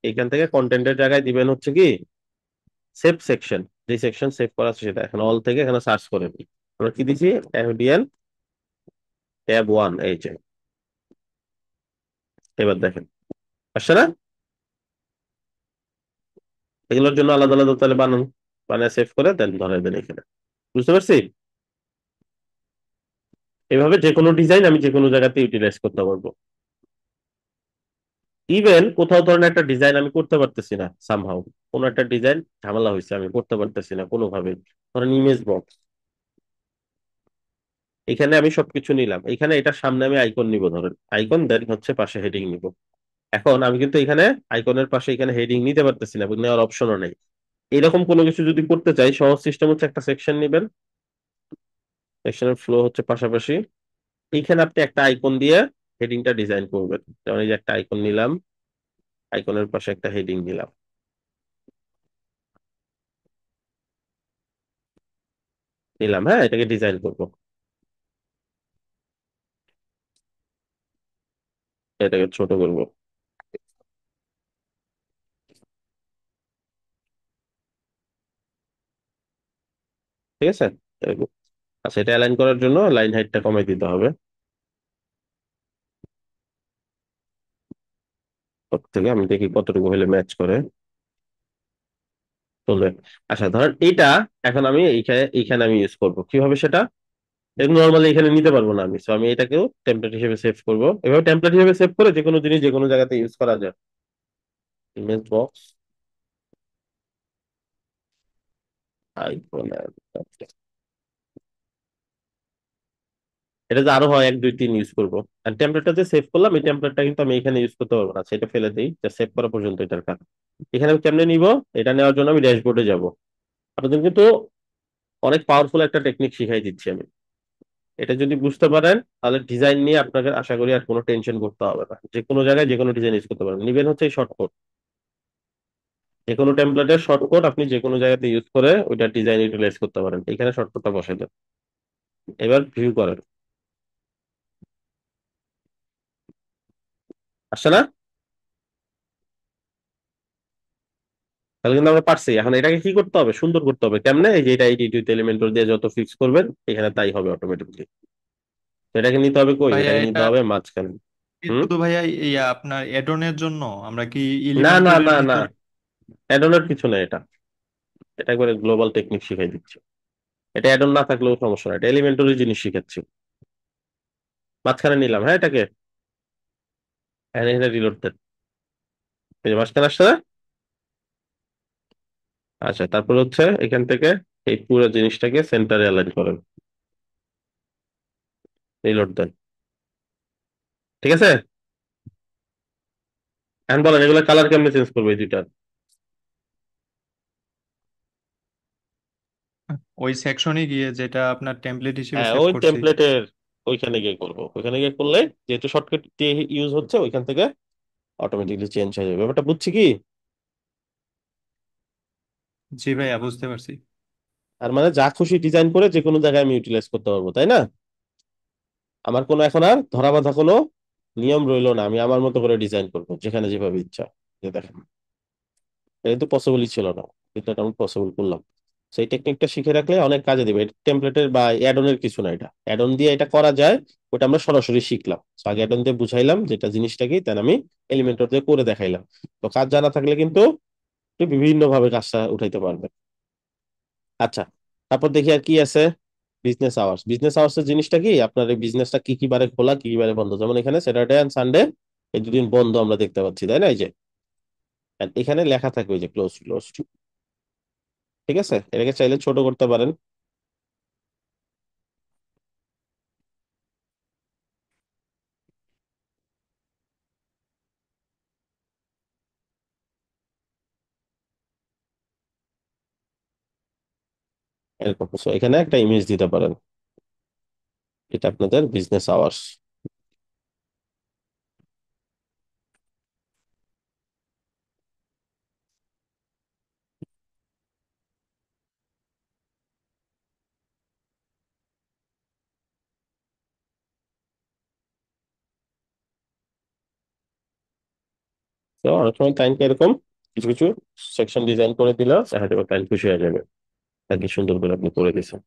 এখান থেকে কন্টেন্টের জায়গায় দিবেন হচ্ছে কি সেভ সেকশন। যে সেকশন সেভ করা আছে সেটা এখন অল থেকে এখানে সার্চ করে দিই। আমরা কি দিছি? অ্যাকর্ডিয়ন ট্যাব 1, এই যে। এবার দেখেন আসছে না? এগুলোর জন্য আলাদা আলাদা তাহলে বানান, বানায় সেভ করে দেন ধরে দেন এখানে। বুঝতে পারছি? এভাবে যে কোনো ডিজাইন আমি যে কোনো জায়গাতে ইউটিলাইজ করতে পারবো। ইভেন কোথাও ধরেন একটা ডিজাইন আমি করতে পারতেছি না, সামহাউ কোনো একটা ডিজাইন ঝামেলা হয়েছে, আমি করতে পারতেছি না কোনোভাবেই। ধরেন ইমেজ বক্স, এখানে আমি সবকিছু নিলাম, এখানে এটার সামনে আমি আইকন নিব, ধরেন আইকন, দেন হচ্ছে পাশে হেডিং নিব। এখন আমি কিন্তু এখানে আইকনের পাশে এখানে হেডিং নিতে পারতেছি না, নেওয়ার অপশনও নেই। এরকম কোনো কিছু যদি করতে চাই, সহজ সিস্টেম হচ্ছে একটা সেকশন নিবেন, সেকশনের ফ্লো হচ্ছে পাশাপাশি। এইখানে আপনি একটা আইকন দিয়ে হেডিংটা ডিজাইন করবেন। যেমন এই যে একটা আইকন নিলাম, আইকনের পাশে একটা হেডিং নিলাম, নিলাম, হ্যাঁ, এটাকে ডিজাইন করব। এটাকে ছোট করব, ঠিক আছে, এরকম। আচ্ছা, এটা অ্যালাইন করার জন্য লাইন হাইটটা কমাই দিতে হবে সব থেকে। আমি দেখি কতটুকু হলে ম্যাচ করে চলবে। আচ্ছা ধরেন এইটা এখন আমি এইখানে এইখানে আমি ইউজ করব কিভাবে সেটা, নর্মালি এখানে নিতে পারবো না আমি, সো আমি এটাকেও টেমপ্লেট হিসেবে সেভ করব। এভাবে টেমপ্লেট হিসেবে সেভ করে যে কোনো জিনিস যে কোনো জায়গাতে ইউজ করা যায়। ইমেজ বক্স, আইকন, এটা যে আরো হয় 1 2 3 ইউজ করবো। আর টেমপ্লেটটা যে সেভ করলাম, এই টেমপ্লেটটা কিন্তু আমি এখানে ইউজ করতে পারবো না, সেটা ফেলে দিই, সেভ করা পর্যন্ত এটার কাজ। এখানে আমি কেমনে নিব? এটা নেওয়ার জন্য আমি ড্যাশবোর্ডে যাব। আপনাদের কিন্তু অনেক পাওয়ারফুল একটা টেকনিক শিখাই দিচ্ছি আমি। এটা যদি বুঝতে পারেন তাহলে ডিজাইন নিয়ে আপনাকে আশা করি আর কোনো টেনশন করতে হবে না, যে কোনো জায়গায় যে কোনো ডিজাইন ইউজ করতে পারেন। নিবেন হচ্ছে এই শর্টকাট, যে কোনো টেমপ্লেটের শর্টকাট আপনি যে কোনো জায়গাতে ইউজ করে ওইটা ডিজাইন ইউটিলাইজ করতে পারেন। এখানে শর্টকাটটা বসাই দেন, এবার ভিউ করেন, আসছে না? তাহলে কিন্তু আমরা পারছি। এখন এটাকে কি করতে হবে? সুন্দর করতে হবে। কেমনে? এই যে এটা এই এলিমেন্ট দিয়ে যত ফিক্স করবেন এখানে তাই হবে অটোমেটিকলি। তো এটাকে নিতে হবে কই? ভাইয়া এটাকে নিতে এটা হবে মাঝখানে। কি হুম। শুধু ভাইয়া ইয়া আপনার অ্যাডনের জন্য আমরা কি না না ইলিমেন্টরের না না, ভিতর? অ্যাডনের কিছু না এটা। এটা একবারে গ্লোবাল টেকনিক শিখাই দিচ্ছি। এটা অ্যাডন না থাকলেও সমস্যা না, এটা এলিমেন্টারি জিনিস শিখাচ্ছি। মাঝখানে নিলাম, হ্যাঁ, এটাকে এখানে রিলোড দেন। এই যে মাঝখানে আসছে না? আচ্ছা, তারপর হচ্ছে এখান থেকে এই পুরো জিনিসটাকে সেন্টারে অ্যালাইন করেন, রিলোড দেন, ঠিক আছে। এখন বলেন এগুলো কালার কেমনে চেঞ্জ করবে এই দুইটা? ওই সেকশনে গিয়ে যেটা আপনার টেমপ্লেট হিসেবে হ্যাঁ, সেভ ওই করছি। টেমপ্লেটের ওইখানে গিয়ে করবো। ওইখানে গিয়ে করলে যেহেতু শর্টকাট দিয়ে ইউজ হচ্ছে, ওইখান থেকে অটোমেটিকলি চেঞ্জ হয়ে যাবে। ব্যাপারটা বুঝছি কি? জি ভাইয়া বুঝতে পারছি। আর মানে যা খুশি ডিজাইন করে যে কোনো জায়গায় আমি ইউটিলাইজ করতে পারবো, তাই না? আমার কোনো এখন আর ধরা বাঁধা কোনো নিয়ম রইলো না, আমি আমার মতো করে ডিজাইন করবো যেখানে যেভাবে ইচ্ছা। যে দেখেন, এটা তো পসিবলই ছিল না, কিন্তু এটা আমি পসিবল করলাম। সেই টেকনিকটা শিখে রাখলে অনেক কাজে দিবে। টেমপ্লেটের বা অ্যাডনের কিছু না, এটা অ্যাডন দিয়ে এটা করা যায়। ওটা আমরা সরাসরি শিখলাম। So, আগে অ্যাডন দিয়ে বুঝাইলাম যেটা জিনিসটা কি, তাই আমি এলিমেন্টর দিয়ে করে দেখাইলাম। তো কাজ জানা থাকলে কিন্তু বিভিন্ন ভাবে কাজটা উঠাইতে পারবে। আচ্ছা, তারপর দেখি আর কি আছে। বিজনেস আওয়ার্স, বিজনেস আওয়ার্স এর জিনিসটা কি, আপনার এই বিজনেসটা কি কি বারে খোলা কি কি বারে বন্ধ। যেমন এখানে স্যাটারডে এন্ড সানডে এই 2 দিন বন্ধ আমরা দেখতে পাচ্ছি, তাই না? এই যে And এখানে লেখা থাকবে যে ক্লোজ ক্লোজ। ঠিক আছে, এটাকে চাইলে ছোট করতে পারেন। এরকম So, এখানে একটা ইমেজ দিতে পারেন, এটা আপনাদের বিজনেস আওয়ার্স। তো অনেক সময় ক্লায়েন্টকে এরকম কিছু কিছু সেকশন ডিজাইন করে দিলে দেখা যাবে ক্লায়েন্ট খুশি হয়ে যাবে, আর কি সুন্দর করে আপনি করে দিয়েছেন।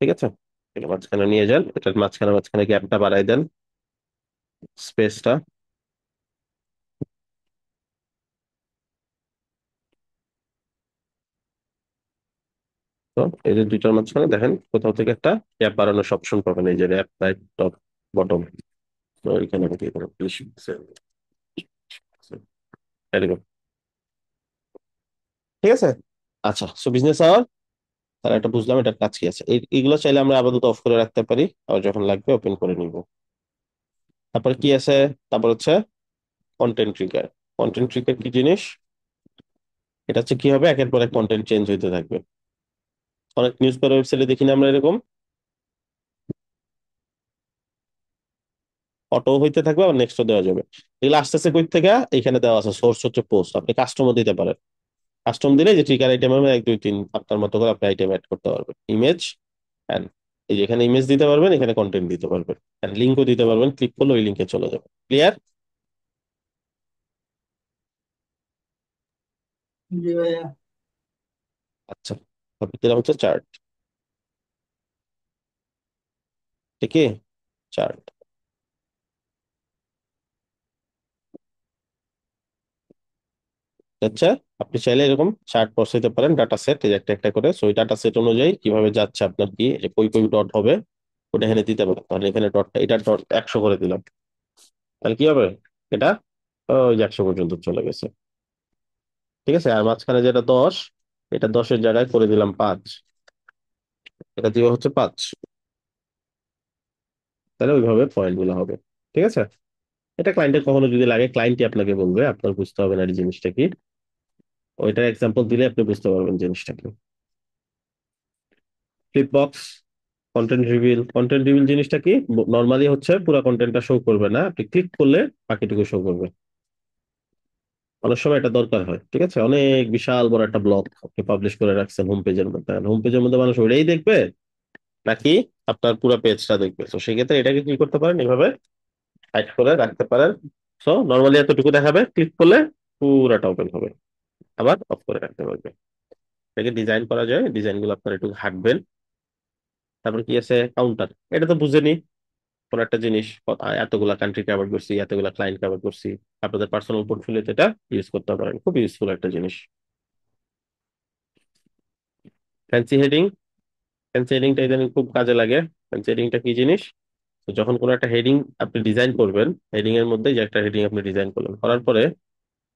ঠিক আছে, এটা মাঝখানে নিয়ে যান, এটার মাঝখানে মাঝখানে গ্যাপটা বাড়াই দেন, স্পেসটা। তো এই যে দুইটার মাঝখানে দেখেন কোথাও থেকে একটা গ্যাপ বাড়ানোর অপশন পাবেন, এই যে র্যাপ রাইট টপ বটম। তো এখানে আমি দিয়ে দেবো, please। এরকম। ঠিক আছে। আচ্ছা, সো বিজনেস আওয়ার তারা এটা বুঝলাম, এটার কাজ কি আছে। এইগুলো চাইলে আমরা আপাতত অফ করে রাখতে পারি, আর যখন লাগবে ওপেন করে নিব। তারপর কি আছে, তারপর হচ্ছে কন্টেন্ট ট্রিগার। কন্টেন্ট ট্রিগার কি জিনিস? এটা হচ্ছে কি হবে, একের পর এক কন্টেন্ট চেঞ্জ হইতে থাকবে। অনেক নিউজ পেপার ওয়েবসাইটে দেখি না আমরা এরকম অটো হইতে থাকবে, আর নেক্সটও দেওয়া যাবে। এগুলো আস্তে আস্তে কই থেকে, এখানে দেওয়া আছে সোর্স হচ্ছে পোস্ট, আপনি কাস্টমও দিতে পারেন। কাস্টম দিলে যে ট্রিগার আইটেম হবে 1 2 3 আপনার মতো করে আপনি আইটেম অ্যাড করতে পারবেন, ইমেজ অ্যান্ড এই যে এখানে ইমেজ দিতে পারবেন, এখানে কন্টেন্ট দিতে পারবেন, অ্যান্ড লিঙ্কও দিতে পারবেন, ক্লিক করলে ওই লিঙ্কে চলে যাবে। ক্লিয়ার? জি ভাইয়া। আচ্ছা, টপিক দিলাম হচ্ছে চার্ট। ঠিক আছে, চার্ট। আচ্ছা, আপনি চাইলে এরকম চার্ট বসাইতে পারেন, ডাটা সেট এই যে একটা একটা করে। সো ওই ডাটা সেট অনুযায়ী কিভাবে যাচ্ছে আপনার কি, যে কই কই ডট হবে ওটা এখানে দিতে পারেন। তাহলে এখানে ডটটা, এটা ডট 100 করে দিলাম, তাহলে কি হবে, এটা ওই যে 100 পর্যন্ত চলে গেছে। ঠিক আছে, আর মাঝখানে যেটা 10, এটা 10-এর জায়গায় করে দিলাম 5, এটা দিয়ে হচ্ছে 5। তাহলে ওইভাবে পয়েন্ট গুলো হবে। ঠিক আছে, এটা ক্লায়েন্টের কখনো যদি লাগে, ক্লায়েন্টই আপনাকে বলবে, আপনার বুঝতে হবে না এই জিনিসটা কি। ওইটার এক্সাম্পল দিলে আপনি বুঝতে পারবেন জিনিসটা কি। Flip box, content reveal. Content reveal জিনিসটা কি? নর্মালি হচ্ছে পুরো কন্টেন্টটা শো করবে না, আপনি ক্লিক করলে বাকিটুকু শো করবে। অনেক সময় এটা দরকার হয়। ঠিক আছে, অনেক বিশাল বড় একটা ব্লগ আপনি পাবলিশ করে রাখছেন হোম পেজের মধ্যে, হোম পেজের মধ্যে মানুষ ওটাই দেখবে নাকি আপনার পুরো পেজটা দেখবে? তো সেক্ষেত্রে এটাকে কি করতে পারেন, এভাবে হাইড করে রাখতে পারেন। সো নর্মালি এতটুকু দেখাবে, ক্লিক করলে পুরাটা ওপেন হবে, আবার অফ করে রাখতে পারবে। এটাকে ডিজাইন করা যায়, ডিজাইন গুলো আপনার একটু হাঁটবেন। তারপর কি আছে, কাউন্টার। এটা তো বুঝেনি, কোন একটা জিনিস এতগুলা কান্ট্রি কভার করছি, এতগুলা ক্লায়েন্ট কভার করছি, আপনাদের পার্সোনাল পোর্টফোলিওতে এটা ইউজ করতে পারেন, খুব ইউজফুল একটা জিনিস। Fancy heading. ফ্যান্সি হেডিংটা ইদানিং খুব কাজে লাগে। ফ্যান্সি হেডিংটা কি জিনিস? তো যখন কোনো একটা হেডিং আপনি ডিজাইন করবেন, হেডিং এর মধ্যে যে একটা হেডিং আপনি ডিজাইন করলেন, করার পরে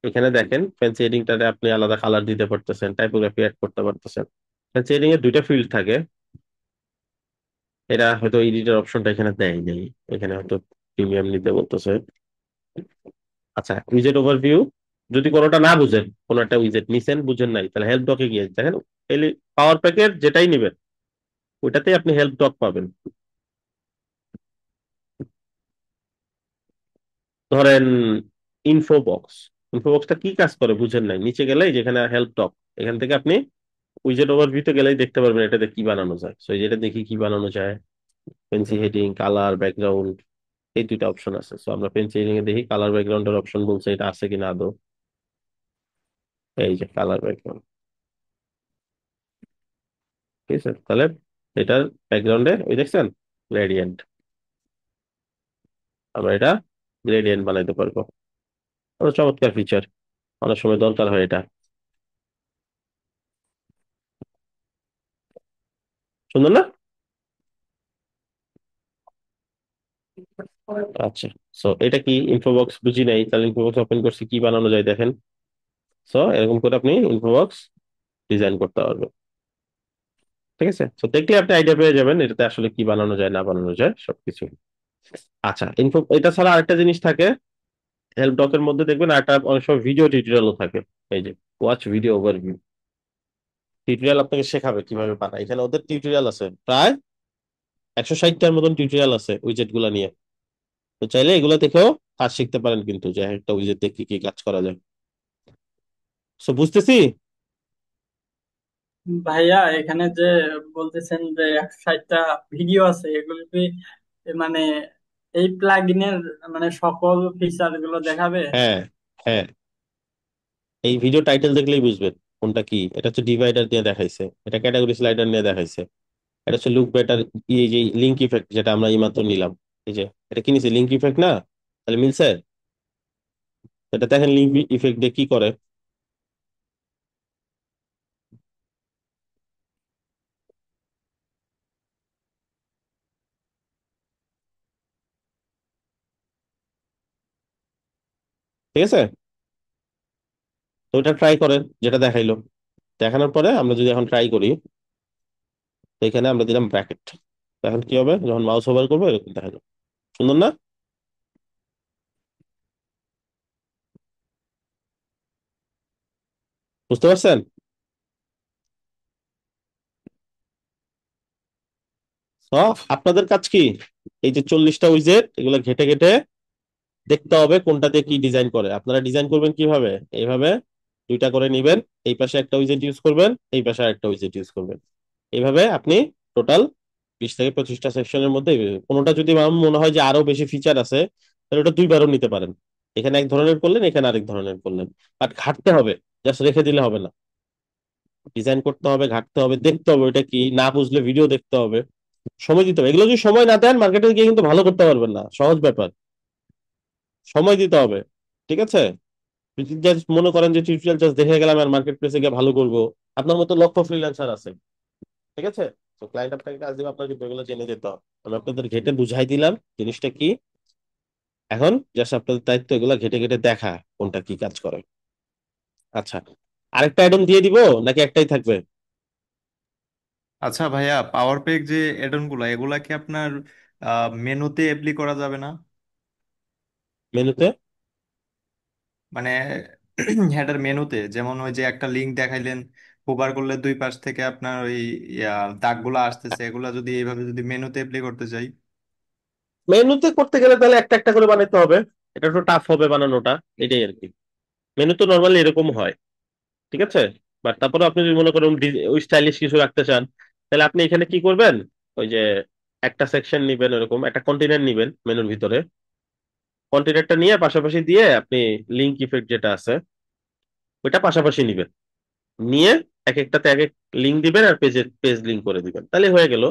এখানে দেখেন ফ্যান্সি হেডিংটাতে আপনি আলাদা কালার দিতে পারতেছেন, টাইপোগ্রাফি অ্যাড করতে পারতেছেন। ফ্যান্সি হেডিং এর দুইটা ফিল্ড থাকে, এটা হয়তো এডিটর অপশনটা এখানে দেয় নেই, এখানে হয়তো প্রিমিয়াম নিতে বলতেছে। আচ্ছা, উইজেট ওভারভিউ। যদি কোনোটা না বুঝেন, কোনো একটা উইজেট নিছেন বুঝেন নাই, তাহলে হেল্প ডকে গিয়ে দেখেন, পাওয়ার প্যাকের যেটাই নিবেন ওইটাতেই আপনি হেল্প ডক পাবেন। ধরেন ইনফো বক্স। ইনফো বক্সটা কি কাজ করে বুঝেন নাই, নিচে গেলেই যেখানে হেল্প ডক, এখান থেকে আপনি উইজেট ওভারভিউতে গেলেই দেখতে পারবেন এটাতে কি বানানো যায়। সো যেটা দেখি কি বানানো যায়, পেন্সি হেডিং, কালার, ব্যাকগ্রাউন্ড, এই দুইটা অপশন আছে। সো আমরা পেন্সি হেডিং এ দেখি কালার ব্যাকগ্রাউন্ডের অপশন বলছে এটা আছে কিনা আদৌ। এই যে কালার ব্যাকগ্রাউন্ড। ঠিক আছে, তাহলে এটার ব্যাকগ্রাউন্ডে ওই দেখছেন গ্রেডিয়েন্ট, আমরা এটা গ্রেডিয়েন্ট বানাইতে পারবো। চমৎকার ফিচার, অনেক সময় দরকার হয় এটা। সুন্দর না? আচ্ছা, সো এটা কি ইনফোবক্স বুঝি নাই, তাহলে ইনফোবক্স ওপেন করছি, কি বানানো যায় দেখেন। সো এরকম করে আপনি ইনফোবক্স ডিজাইন করতে পারবেন। ঠিক আছে, তো দেখলে আপনি আইডিয়া পেয়ে যাবেন এটাতে আসলে কি বানানো যায় না বানানো যায় সবকিছু। আচ্ছা, এটা ছাড়া আরেকটা জিনিস থাকে হেল্প ডকের মধ্যে, দেখবেন একটা অনেক সময় ভিডিও টিউটোরিয়ালও থাকে। এই যে ওয়াচ ভিডিও ওভারভিউ, টিউটোরিয়াল আপনাকে শেখাবে কিভাবে বানায়। এখানে ওদের টিউটোরিয়াল আছে প্রায় 160টার মতন টিউটোরিয়াল আছে উইজেট গুলা নিয়ে। তো চাইলে এগুলো দেখেও কাজ শিখতে পারেন, কিন্তু যে একটা উইজেট দিয়ে কি কি কাজ করা যায়। সো বুঝতেছি। ভাইয়া এখানে যে বলতেছেন যে 160টা ভিডিও আছে, এগুলো কি মানে এই প্লাগইনের মানে সকল ফিচার গুলো দেখাবে? হ্যাঁ, হ্যাঁ, এই ভিডিও টাইটেল দেখলেই বুঝবেন কোনটা কি। এটা হচ্ছে ডিভাইডার দিয়ে দেখাইছে, এটা ক্যাটাগরি স্লাইডার নিয়ে দেখাইছে, এটা হচ্ছে লুক বেটার, এই যে লিঙ্ক ইফেক্ট যেটা আমরা এইমাত্র নিলাম, এই যে এটা কি নিছে লিঙ্ক ইফেক্ট না, তাহলে মিলছে। এটা দেখেন লিঙ্ক ইফেক্ট দিয়ে কি করে। ঠিক আছে, তো ওটা ট্রাই করেন যেটা দেখাইলো। দেখানোর পরে আমরা যদি এখন ট্রাই করি, তো এখানে আমরা দিলাম ব্র্যাকেট। এখন কি হবে যখন মাউস ওভার করবো এরকম দেখা যাবে, সুন্দর না? বুঝতে পারছেন? তো আপনাদের কাজ কি, এই যে 40টা উইজেট এগুলো ঘেটে ঘেটে দেখতে হবে কোনটা দিয়ে কি ডিজাইন করে। আপনারা ডিজাইন করবেন কিভাবে, এইভাবে দুইটা করে নিবেন, এই পাশে একটা উইজেট ইউজ করবেন, এই পাশে একটা উইজেট ইউজ করবেন। এইভাবে আপনি টোটাল 20 থেকে 25টা সেকশনের মধ্যে কোনোটা যদি আমার মনে হয় যে আরো বেশি ফিচার আছে, তাহলে ওটা দুইবারও নিতে পারেন। এখানে এক ধরনের করলেন, এখানে আরেক ধরনের করলেন, বাট ঘাটতে হবে, জাস্ট রেখে দিলে হবে না। ডিজাইন করতে হবে, ঘাটতে হবে, দেখতে হবে ওইটা কি, না বুঝলে ভিডিও দেখতে হবে, সময় দিতে হবে। এগুলো যদি সময় না দেন মার্কেটে গিয়ে কিন্তু ভালো করতে পারবেন না, সহজ ব্যাপার, সময় দিতে হবে। ঠিক আছে, যদি just মনে করেন যে টিউটোরিয়াল জাস্ট দেখে গেলাম আর মার্কেট প্লেসে গিয়ে ভালো করবো, আপনার মতো লক্ষ ফ্রিল্যান্সার আছে। ঠিক আছে, তো ক্লায়েন্ট আপনাকে কাজ দিবে, আপনাকে কিন্তু এগুলো জেনে যেতে হবে। আমি আপনাদের ঘেটে বুঝাই দিলাম জিনিসটা কি। এখন জাস্ট আপনাদের দায়িত্ব এগুলা ঘেটে ঘেটে দেখা কোনটা কি কাজ করে। আচ্ছা, আরেকটা অ্যাডন দিয়ে দিব নাকি একটাই থাকবে? আচ্ছা ভাইয়া, পাওয়ার পেক যে অ্যাডন গুলা এগুলা কি আপনার মেনুতে অ্যাপ্লি করা যাবে না? মেনুতে? মানে হেডার মেনুতে, যেমন ওই যে একটা লিঙ্ক দেখাইলেন, হোভার করলে দুই পাশ থেকে আপনার ওই দাগগুলা আসতেছে, এগুলা যদি এইভাবে যদি মেনুতে অ্যাপ্লি করতে চাই। মেনুতে করতে গেলে তাহলে একটা একটা করে বানাইতে হবে, এটা একটু টাফ হবে বানানোটা, এটাই আর কি। মেনু তো নর্মালি এরকম হয়। ঠিক আছে, বাট তারপরে আপনি যদি মনে করেন ওই স্টাইলিশ কিছু রাখতে চান, তাহলে আপনি এখানে কি করবেন, ওই যে একটা সেকশন নিবেন, এরকম একটা কন্টেনার নিবেন মেনুর ভিতরে, কন্টেনারটা নিয়ে পাশাপাশি দিয়ে আপনি লিঙ্ক ইফেক্ট যেটা আছে ওইটা পাশাপাশি নিবেন, নিয়ে এক একটাতে এক এক লিঙ্ক দিবেন আর পেজ লিঙ্ক করে দিবেন, তাহলে হয়ে গেল।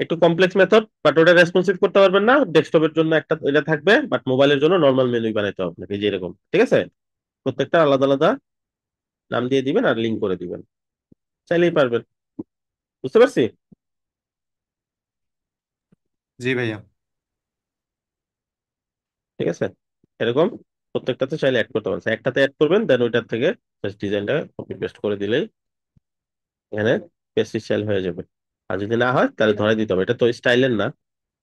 একটু কমপ্লেক্স মেথড, বাট ওটা রেসপন্সিভ করতে পারবেন না, ডেস্কটপের জন্য একটা এটা থাকবে, বাট মোবাইলের জন্য নর্মাল মেনুই বানাইতে হবে আপনাকে, যে এরকম। ঠিক আছে, প্রত্যেকটা আলাদা আলাদা নাম দিয়ে দিবেন আর লিঙ্ক করে দিবেন, চাইলেই পারবেন। বুঝতে পারছি? জি ভাইয়া। ঠিক আছে, এরকম প্রত্যেকটাতে চাইলে অ্যাড করতে পারবেন, একটাতে অ্যাড করবেন, দেন ওইটার থেকে ডিজাইনটা কপি পেস্ট করে দিলেই এখানে পেস্ট স্টাইল হয়ে যাবে। আর যদি না হয় তাহলে ধরাই দিতে হবে, এটা তো স্টাইলের না,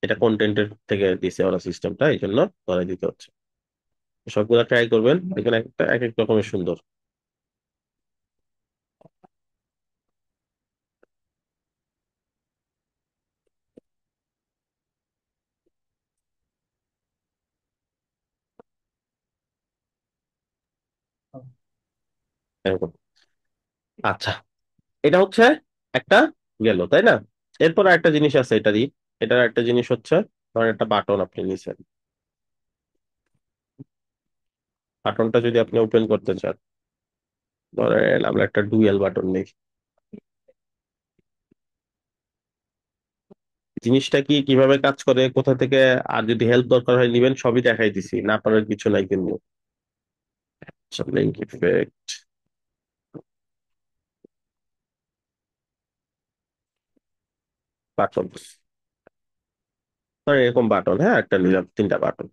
এটা কন্টেন্টের থেকে দিছে ওরা সিস্টেমটা, এই জন্য ধরাই দিতে হচ্ছে। সবগুলা ট্রাই করবেন, এখানে একটা এক এক রকমের সুন্দর। এরকম। আচ্ছা, এটা হচ্ছে একটা গেল, তাই না? এরপর একটা জিনিস আছে এটারই, এটার একটা জিনিস হচ্ছে, ধরেন একটা বাটন আপনি নিছেন, বাটনটা যদি আপনি ওপেন করতে চান, ধরেন আমরা একটা ডুয়েল বাটন নেই, জিনিসটা কি কিভাবে কাজ করে কোথা থেকে, আর যদি হেল্প দরকার হয় নিবেন, সবই দেখাই দিছি, না পারার কিছু নাই কিন্তু। লিঙ্ক ইফেক্ট, বাটন, ধরেন এরকম বাটন, হ্যাঁ, একটা নিলাম, তিনটা বাটন।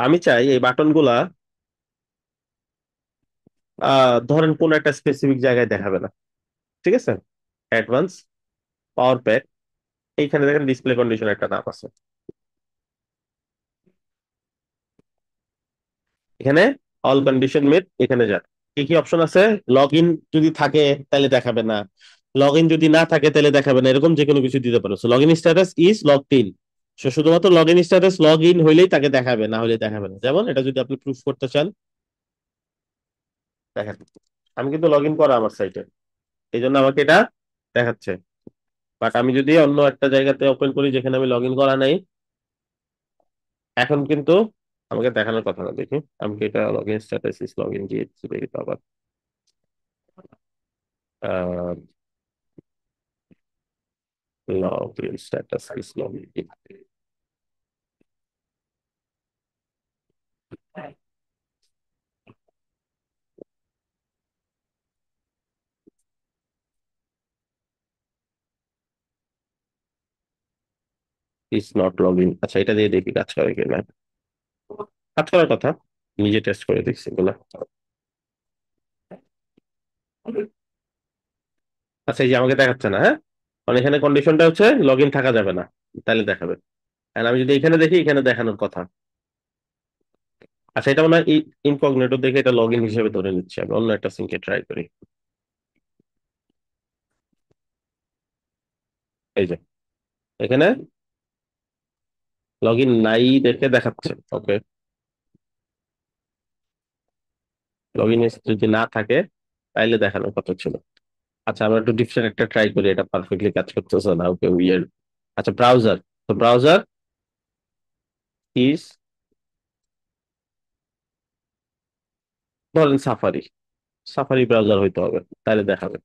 আমি চাই এই বাটন গুলা ধরেন কোন একটা স্পেসিফিক জায়গায় দেখাবে না, ঠিক আছে। অ্যাডভান্স, পাওয়ার প্যাক, এইখানে দেখেন ডিসপ্লে কন্ডিশন একটা নাম আছে। এখানে অল কন্ডিশন মিট, এখানে যান। কি কি অপশন আছে? লগ ইন যদি থাকে তাহলে দেখাবে না, লগ ইন যদি না থাকে তাহলে দেখাবে না, এরকম যে কোনো কিছু দিতে পারো। Log in status is log in, শুধুমাত্র log in status log in হইলেই তাকে দেখাবে, না হলে দেখাবে না। যেমন এটা যদি আপনি প্রুফ করতে চান, দেখেন আমি কিন্তু লগ ইন করা আমার সাইটে, এই জন্য আমাকে এটা দেখাচ্ছে। বাট আমি যদি অন্য একটা জায়গাতে ওপেন করি যেখানে আমি লগ ইন করা নাই, এখন কিন্তু আমাকে দেখানোর কথা না। দেখি আমি কি এটা log in status is log in দিয়েছি, দেখি তো আবার log in status is log in is not log in। আচ্ছা, এটা দিয়ে দেখি কাজ করে কিনা। কাজ করার কথা, নিজে টেস্ট করে দেখছি এগুলা। আচ্ছা, এই যে আমাকে দেখাচ্ছে না, হ্যাঁ, কারণ এখানে কন্ডিশনটা হচ্ছে লগ ইন থাকা যাবে না, তাহলে দেখাবে। আর আমি যদি এখানে দেখি, এখানে দেখানোর কথা। আচ্ছা, এটা মনে হয় ইনকগনিটো দেখে এটা লগ ইন হিসেবে ধরে নিচ্ছে। আমি অন্য একটা সিঙ্কে ট্রাই করি। এই যে এখানে লগ ইন নাই দেখে দেখাচ্ছে, ওকে। লগ ইন যদি না থাকে তাইলে দেখানোর কথা ছিল। আচ্ছা, আমরা একটু ডিফারেন্ট একটা ট্রাই করি, এটা পারফেক্টলি কাজ করতেছে না, ওকে, উইয়ার্ড। আচ্ছা, ব্রাউজার। তো ব্রাউজার ইজ, ধরেন সাফারি, সাফারি ব্রাউজার হইতে হবে, তাহলে দেখাবে।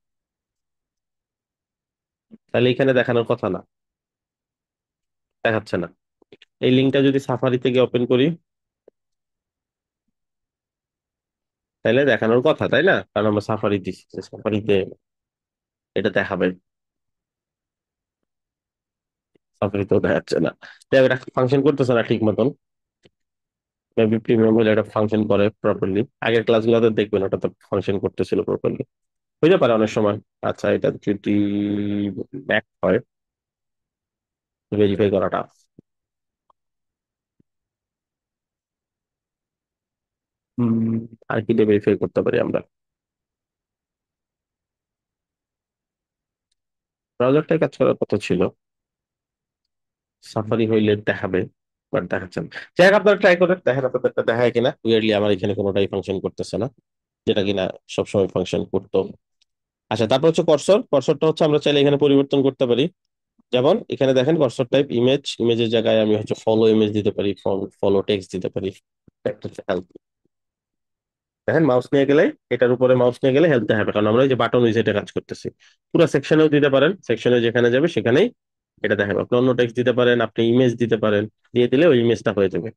তাহলে এখানে দেখানোর কথা না, দেখাচ্ছে না। এই লিঙ্কটা যদি সাফারি থেকে ওপেন করি, তাহলে দেখানোর কথা, তাই না? কারণ আমরা সাফারি দিচ্ছি, সাফারিতে এটা দেখাবে। সাফারিতেও দেখাচ্ছে না। দেখো, এটা ফাংশন করতেছে না ঠিক মতন। মেবি প্রিমিয়াম হলে এটা ফাংশন করে প্রপারলি। আগের ক্লাসগুলোতে দেখবেন ওটা তো ফাংশন করতেছিল প্রপারলি, হইতে পারে অনেক সময়। আচ্ছা, এটা যদি ব্যাক হয়, ভেরিফাই করাটা। হম, আর কি দিয়ে ভেরিফাই করতে পারি আমরা? ব্রাউজারটাই কাজ করার কথা ছিল, সাফারি হইলে দেখাবে, বাট দেখাচ্ছে না। যাই হোক, আপনারা ট্রাই করেন, দেখেন আপনাদেরটা দেখায় কিনা। উইয়ারলি আমার এখানে কোনোটাই ফাংশন করতেছে না, যেটা কিনা সবসময় ফাংশন করতো। আচ্ছা, তারপর হচ্ছে কর্সর। কর্সরটা হচ্ছে আমরা চাইলে এখানে পরিবর্তন করতে পারি। যেমন এখানে দেখেন কর্সর টাইপ ইমেজ, ইমেজের জায়গায় আমি হচ্ছে ফলো ইমেজ দিতে পারি, ফলো টেক্সট দিতে পারি। হেল্প, দেখেন মাউস নিয়ে গেলে, এটার উপরে মাউস নিয়ে গেলে হেল্প দেখাবে, কারণ আমরা এই যে বাটন উইজেটে কাজ করতেছি। পুরো সেকশনেও দিতে পারেন, সেকশনে যেখানে যাবে সেখানেই এটা দেখাবে। আপনি অন্য টেক্সট দিতে পারেন, আপনি ইমেজ দিতে পারেন, দিয়ে দিলে ওই ইমেজটা হয়ে যাবে।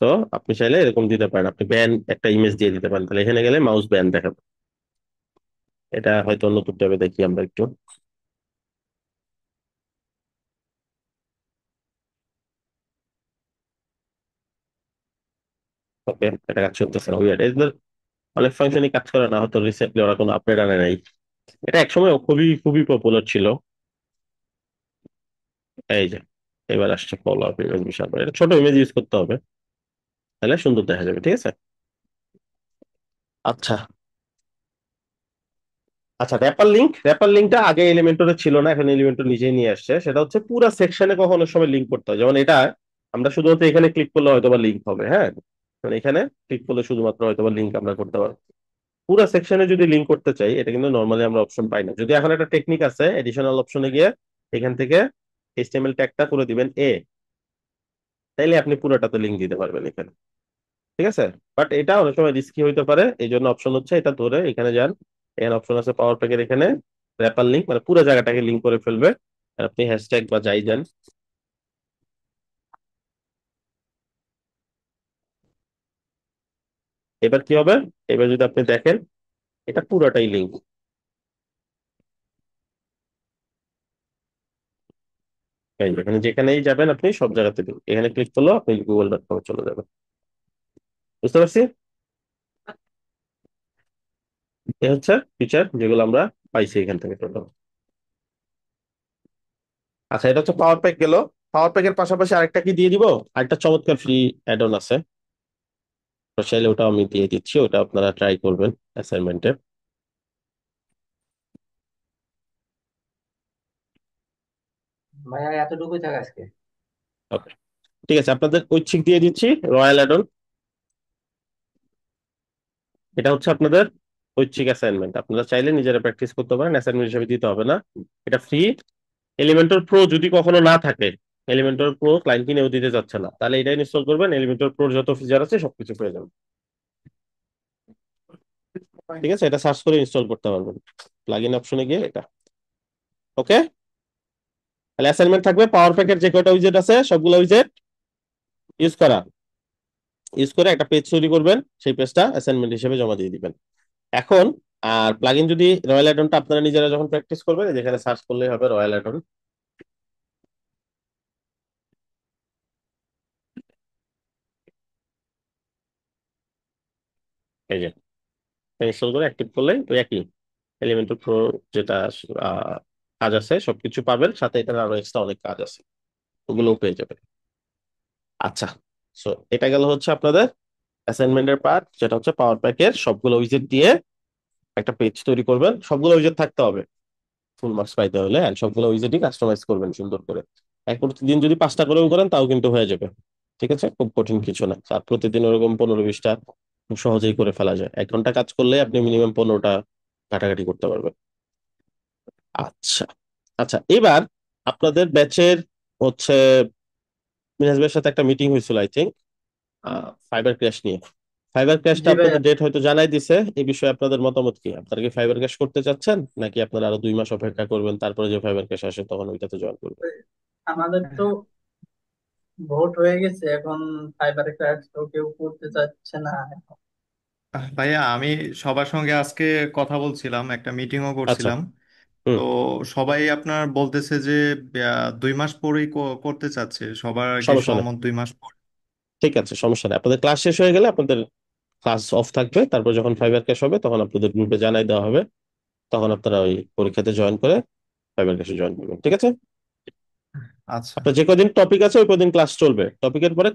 তো আপনি চাইলে এরকম দিতে পারেন, আপনি ব্যান একটা ইমেজ দিয়ে দিতে পারেন, তাহলে এখানে গেলে মাউস ব্যান দেখাবে। এটা হয়তো অন্য ট্যাবে দেখি আমরা একটু। ওকে, এটা কাজ করতেছে না, উইয়ার্ড। এদের অনেক ফাংশনই কাজ করে না, হয়তো রিসেন্টলি ওরা কোনো আপডেট আনে নাই। এটা একসময় খুবই খুবই পপুলার ছিল। এই যে এবার আসছে ফলো আপ ইমেজ, বিশাল বড়। এটা ছোট ইমেজ ইউজ করতে হবে, তাহলে সুন্দর দেখা যাবে, ঠিক আছে। আচ্ছা, আচ্ছা, র্যাপার লিঙ্কটা আগে এলিমেন্টরে ছিল না, এখন এলিমেন্টর নিজেই নিয়ে আসছে। সেটা হচ্ছে পুরো সেকশনে কখনো সময় লিঙ্ক করতে হয়। যেমন এটা আমরা শুধুমাত্র এখানে ক্লিক করলে হয়তো বা লিঙ্ক হবে, হ্যাঁ, মানে এখানে ক্লিক করলে শুধুমাত্র হয়তো বা লিঙ্ক আমরা করতে পারবো। পুরো সেকশনে যদি লিঙ্ক করতে চাই, এটা কিন্তু নর্মালি আমরা অপশন পাই না। যদি এখন একটা টেকনিক আছে, এডিশনাল অপশনে গিয়ে এখান থেকে এইচটিএমএল ট্যাগটা করে দিবেন তাইলে আপনি পুরোটাতে লিঙ্ক দিতে পারবেন এখানে, ঠিক আছে। বাট এটা অনেক সময় রিস্কি হইতে পারে, এই জন্য অপশন হচ্ছে এটা ধরে এখানে যান। এখানে অপশন আছে পাওয়ার প্যাকের, এখানে র্যাপার লিঙ্ক, মানে পুরো জায়গাটাকে লিঙ্ক করে ফেলবে। আর আপনি হ্যাশট্যাগ বা যাই দেন, এবার কি হবে? এবার যদি আপনি দেখেন, এটা পুরোটাই লিঙ্ক। এই এখানে যেখানেই যাবেন আপনি সব জায়গাতে দিন, এখানে ক্লিক করলেও আপনি google.com চলে যাবেন। বুঝতে পারছি? এই হচ্ছে ফিচার যেগুলো আমরা পাইছি এখান থেকে টোটাল। আচ্ছা, এটা হচ্ছে পাওয়ার প্যাক গেল। পাওয়ার প্যাকের পাশাপাশি আরেকটা কি দিয়ে দিব, আরেকটা চমৎকার ফ্রি অ্যাড অন আছে, তো চাইলে ওটা আমি দিয়ে দিচ্ছি, ওটা আপনারা ট্রাই করবেন অ্যাসাইনমেন্টে। ভাইয়া এতটুকুই থাক আজকে। ওকে, ঠিক আছে, আপনাদের ঐচ্ছিক দিয়ে দিচ্ছি রয়্যাল অ্যাড অন। এটা হচ্ছে আপনাদের ঐচ্ছিক অ্যাসাইনমেন্ট, আপনারা চাইলে নিজেরা প্র্যাকটিস করতে পারেন, অ্যাসাইনমেন্ট হিসেবে দিতে হবে না। এটা ফ্রি। এলিমেন্টর প্রো যদি কখনো না থাকে, এলিমেন্টর প্রো ক্লায়েন্ট কিনেও দিতে যাচ্ছে না, তাহলে এটা ইনস্টল করবেন, এলিমেন্টর প্রোর যত ফিচার আছে সবকিছু পেয়ে যাবেন। ঠিক আছে, এটা সার্চ করে ইনস্টল করতে পারবেন প্লাগইন অপশনে গিয়ে এটা। ওকে, তাহলে অ্যাসাইনমেন্ট থাকবে পাওয়ার প্যাকের যে কয়টা উইজেট আছে সবগুলো উইজেট ইউজ করে একটা পেজ তৈরি করবেন, সেই পেজটা অ্যাসাইনমেন্ট হিসেবে জমা দিয়ে দিবেন। এখন আর প্লাগইন যদি রয়্যাল অ্যাডনটা আপনারা নিজেরা যখন প্র্যাকটিস করবেন, যেখানে সার্চ করলেই হবে রয়্যাল অ্যাডন। এই যে ইনস্টল করে অ্যাক্টিভ করলে ওই একই এলিমেন্টর প্রো যেটা আহ, কাজ আছে সবকিছু পাবেন, সাথে এটার আরো এক্সট্রা অনেক কাজ আছে, ওগুলোও পেয়ে যাবেন। আচ্ছা, সো এটা গেল হচ্ছে আপনাদের অ্যাসাইনমেন্টের পার্ট, যেটা হচ্ছে পাওয়ার প্যাকের সবগুলো উইজেট দিয়ে একটা পেজ তৈরি করবেন। সবগুলো উইজেট থাকতে হবে ফুল মার্কস পাইতে হলে, and সবগুলো উইজেটই কাস্টমাইজ করবেন সুন্দর করে। এক প্রতিদিন যদি 5টা করেও করেন তাও কিন্তু হয়ে যাবে। ঠিক আছে, খুব কঠিন কিছু না, আর প্রতিদিন ওরকম 15-20টা খুব সহজেই করে ফেলা যায়। 1 ঘন্টা কাজ করলে আপনি মিনিমাম 15টা কাটাকাটি করতে পারবেন। আচ্ছা, আচ্ছা, এবার আপনাদের ব্যাচের হচ্ছে মিনাজ ভাইয়ের সাথে একটা মিটিং হয়েছিল আই থিঙ্ক, ফাইবার ক্র্যাশ নিয়ে। ফাইবার ক্র্যাশটা জি ভাইয়া। আপনাদের ডেট হয়তো জানাই দিছে, এই বিষয়ে আপনাদের মতামত কি? আপনারা কি ফাইবার ক্র্যাশ করতে চাচ্ছেন, নাকি আপনারা আরো 2 মাস অপেক্ষা করবেন, তারপরে যে ফাইবার ক্র্যাশ আসে তখন ওইটাতে জয়েন করবেন? আমাদের তো ভোট হয়ে গেছে, এখন ফাইবার ক্রাশ তো কেউ করতে চাচ্ছে না। ভাইয়া আমি সবার সঙ্গে আজকে কথা বলছিলাম, একটা মিটিংও আচ্ছা, করছিলাম। হুম, তো সবাই আপনার বলতেছে যে 2 মাস পরেই করতে চাচ্ছে, সবার আর কি সমস্যা নেই। সহমত 2 মাস পর। ঠিক আছে, সমস্যা নেই, আপনাদের ক্লাস শেষ হয়ে গেলে আপনাদের ক্লাস অফ থাকবে, তারপর যখন ফাইবার ক্র্যাশ হবে তখন আপনাদের গ্রুপে জানাই দেওয়া হবে, তখন আপনারা ওই পরীক্ষাতে জয়েন করে ফাইবার ক্লাসে জয়েন করবেন। ঠিক আছে, আচ্ছা, আপনার যে কদিন টপিক আছে ওই কদিন ক্লাস চলবে, টপিকের পরে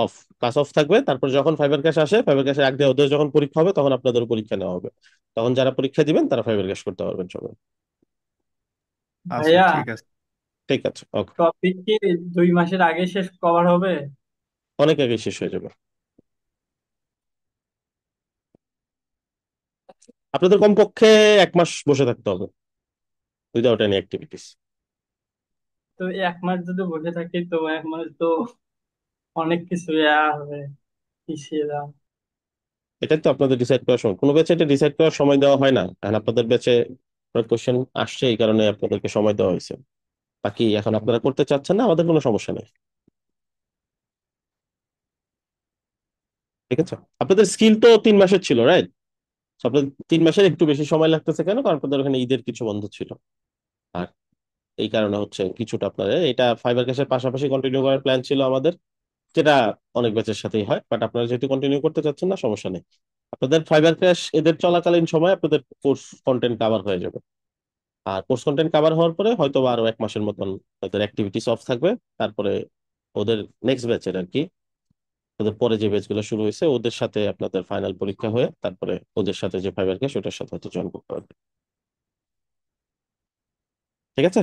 অফ ক্লাস অফ থাকবে, তারপর যখন ফাইবার ক্লাস আসে, ফাইবার ক্লাসের আগে ওদের যখন পরীক্ষা হবে তখন আপনাদের পরীক্ষা নেওয়া হবে, তখন যারা পরীক্ষা দিবেন তারা ফাইবার ক্লাস করতে পারবেন সবাই। আচ্ছা ভাইয়া, ঠিক আছে। ঠিক আছে, ওকে, টপিক কি 2 মাসের আগে শেষ কভার হবে? অনেক আগে শেষ হয়ে যাবে। আপনাদের কমপক্ষে 1 মাস বসে থাকতে হবে উইদাউট এনি অ্যাক্টিভিটিস। তো এই 1 মাস যদি বসে থাকি তো 1 মাস তো অনেক কিছু হবে, পিছিয়ে যাও। এটাই তো আপনাদের ডিসাইড করার সময়, কোনো ব্যাচে এটা ডিসাইড করার সময় দেওয়া হয় না, এখন আপনাদের ব্যাচে কোশ্চেন আসছে এই কারণে আপনাদেরকে সময় দেওয়া হয়েছে। বাকি এখন আপনারা করতে চাচ্ছেন না, আমাদের কোনো সমস্যা নেই। ঠিক আছে, আপনাদের স্কিল তো 3 মাসের ছিল, রাইট? আপনাদের 3 মাসের একটু বেশি সময় লাগতেছে কেন, কারণ আপনাদের ওখানে ঈদের কিছু বন্ধ ছিল, আর এই কারণে হচ্ছে কিছুটা আপনাদের এটা ফাইবার ক্যাশের পাশাপাশি কন্টিনিউ করার প্ল্যান ছিল আমাদের, যেটা অনেক ব্যাচের সাথেই হয়, বাট আপনারা যেহেতু কন্টিনিউ করতে চাচ্ছেন না, সমস্যা নেই। আপনাদের ফাইবার ক্র্যাশ এদের চলাকালীন সময় আপনাদের কোর্স কন্টেন্ট কভার হয়ে যাবে, আর কোর্স কন্টেন্ট কভার হওয়ার পরে হয়তো বা আরো 1 মাসের মতন ওদের অ্যাক্টিভিটিস অফ থাকবে, তারপরে ওদের নেক্সট ব্যাচের আর কি, ওদের পরে যে ব্যাচ গুলো শুরু হয়েছে ওদের সাথে আপনাদের ফাইনাল পরীক্ষা হয়ে তারপরে ওদের সাথে যে ফাইবার ক্র্যাশ ওটার সাথে হয়তো জয়েন করতে পারবে। ঠিক আছে,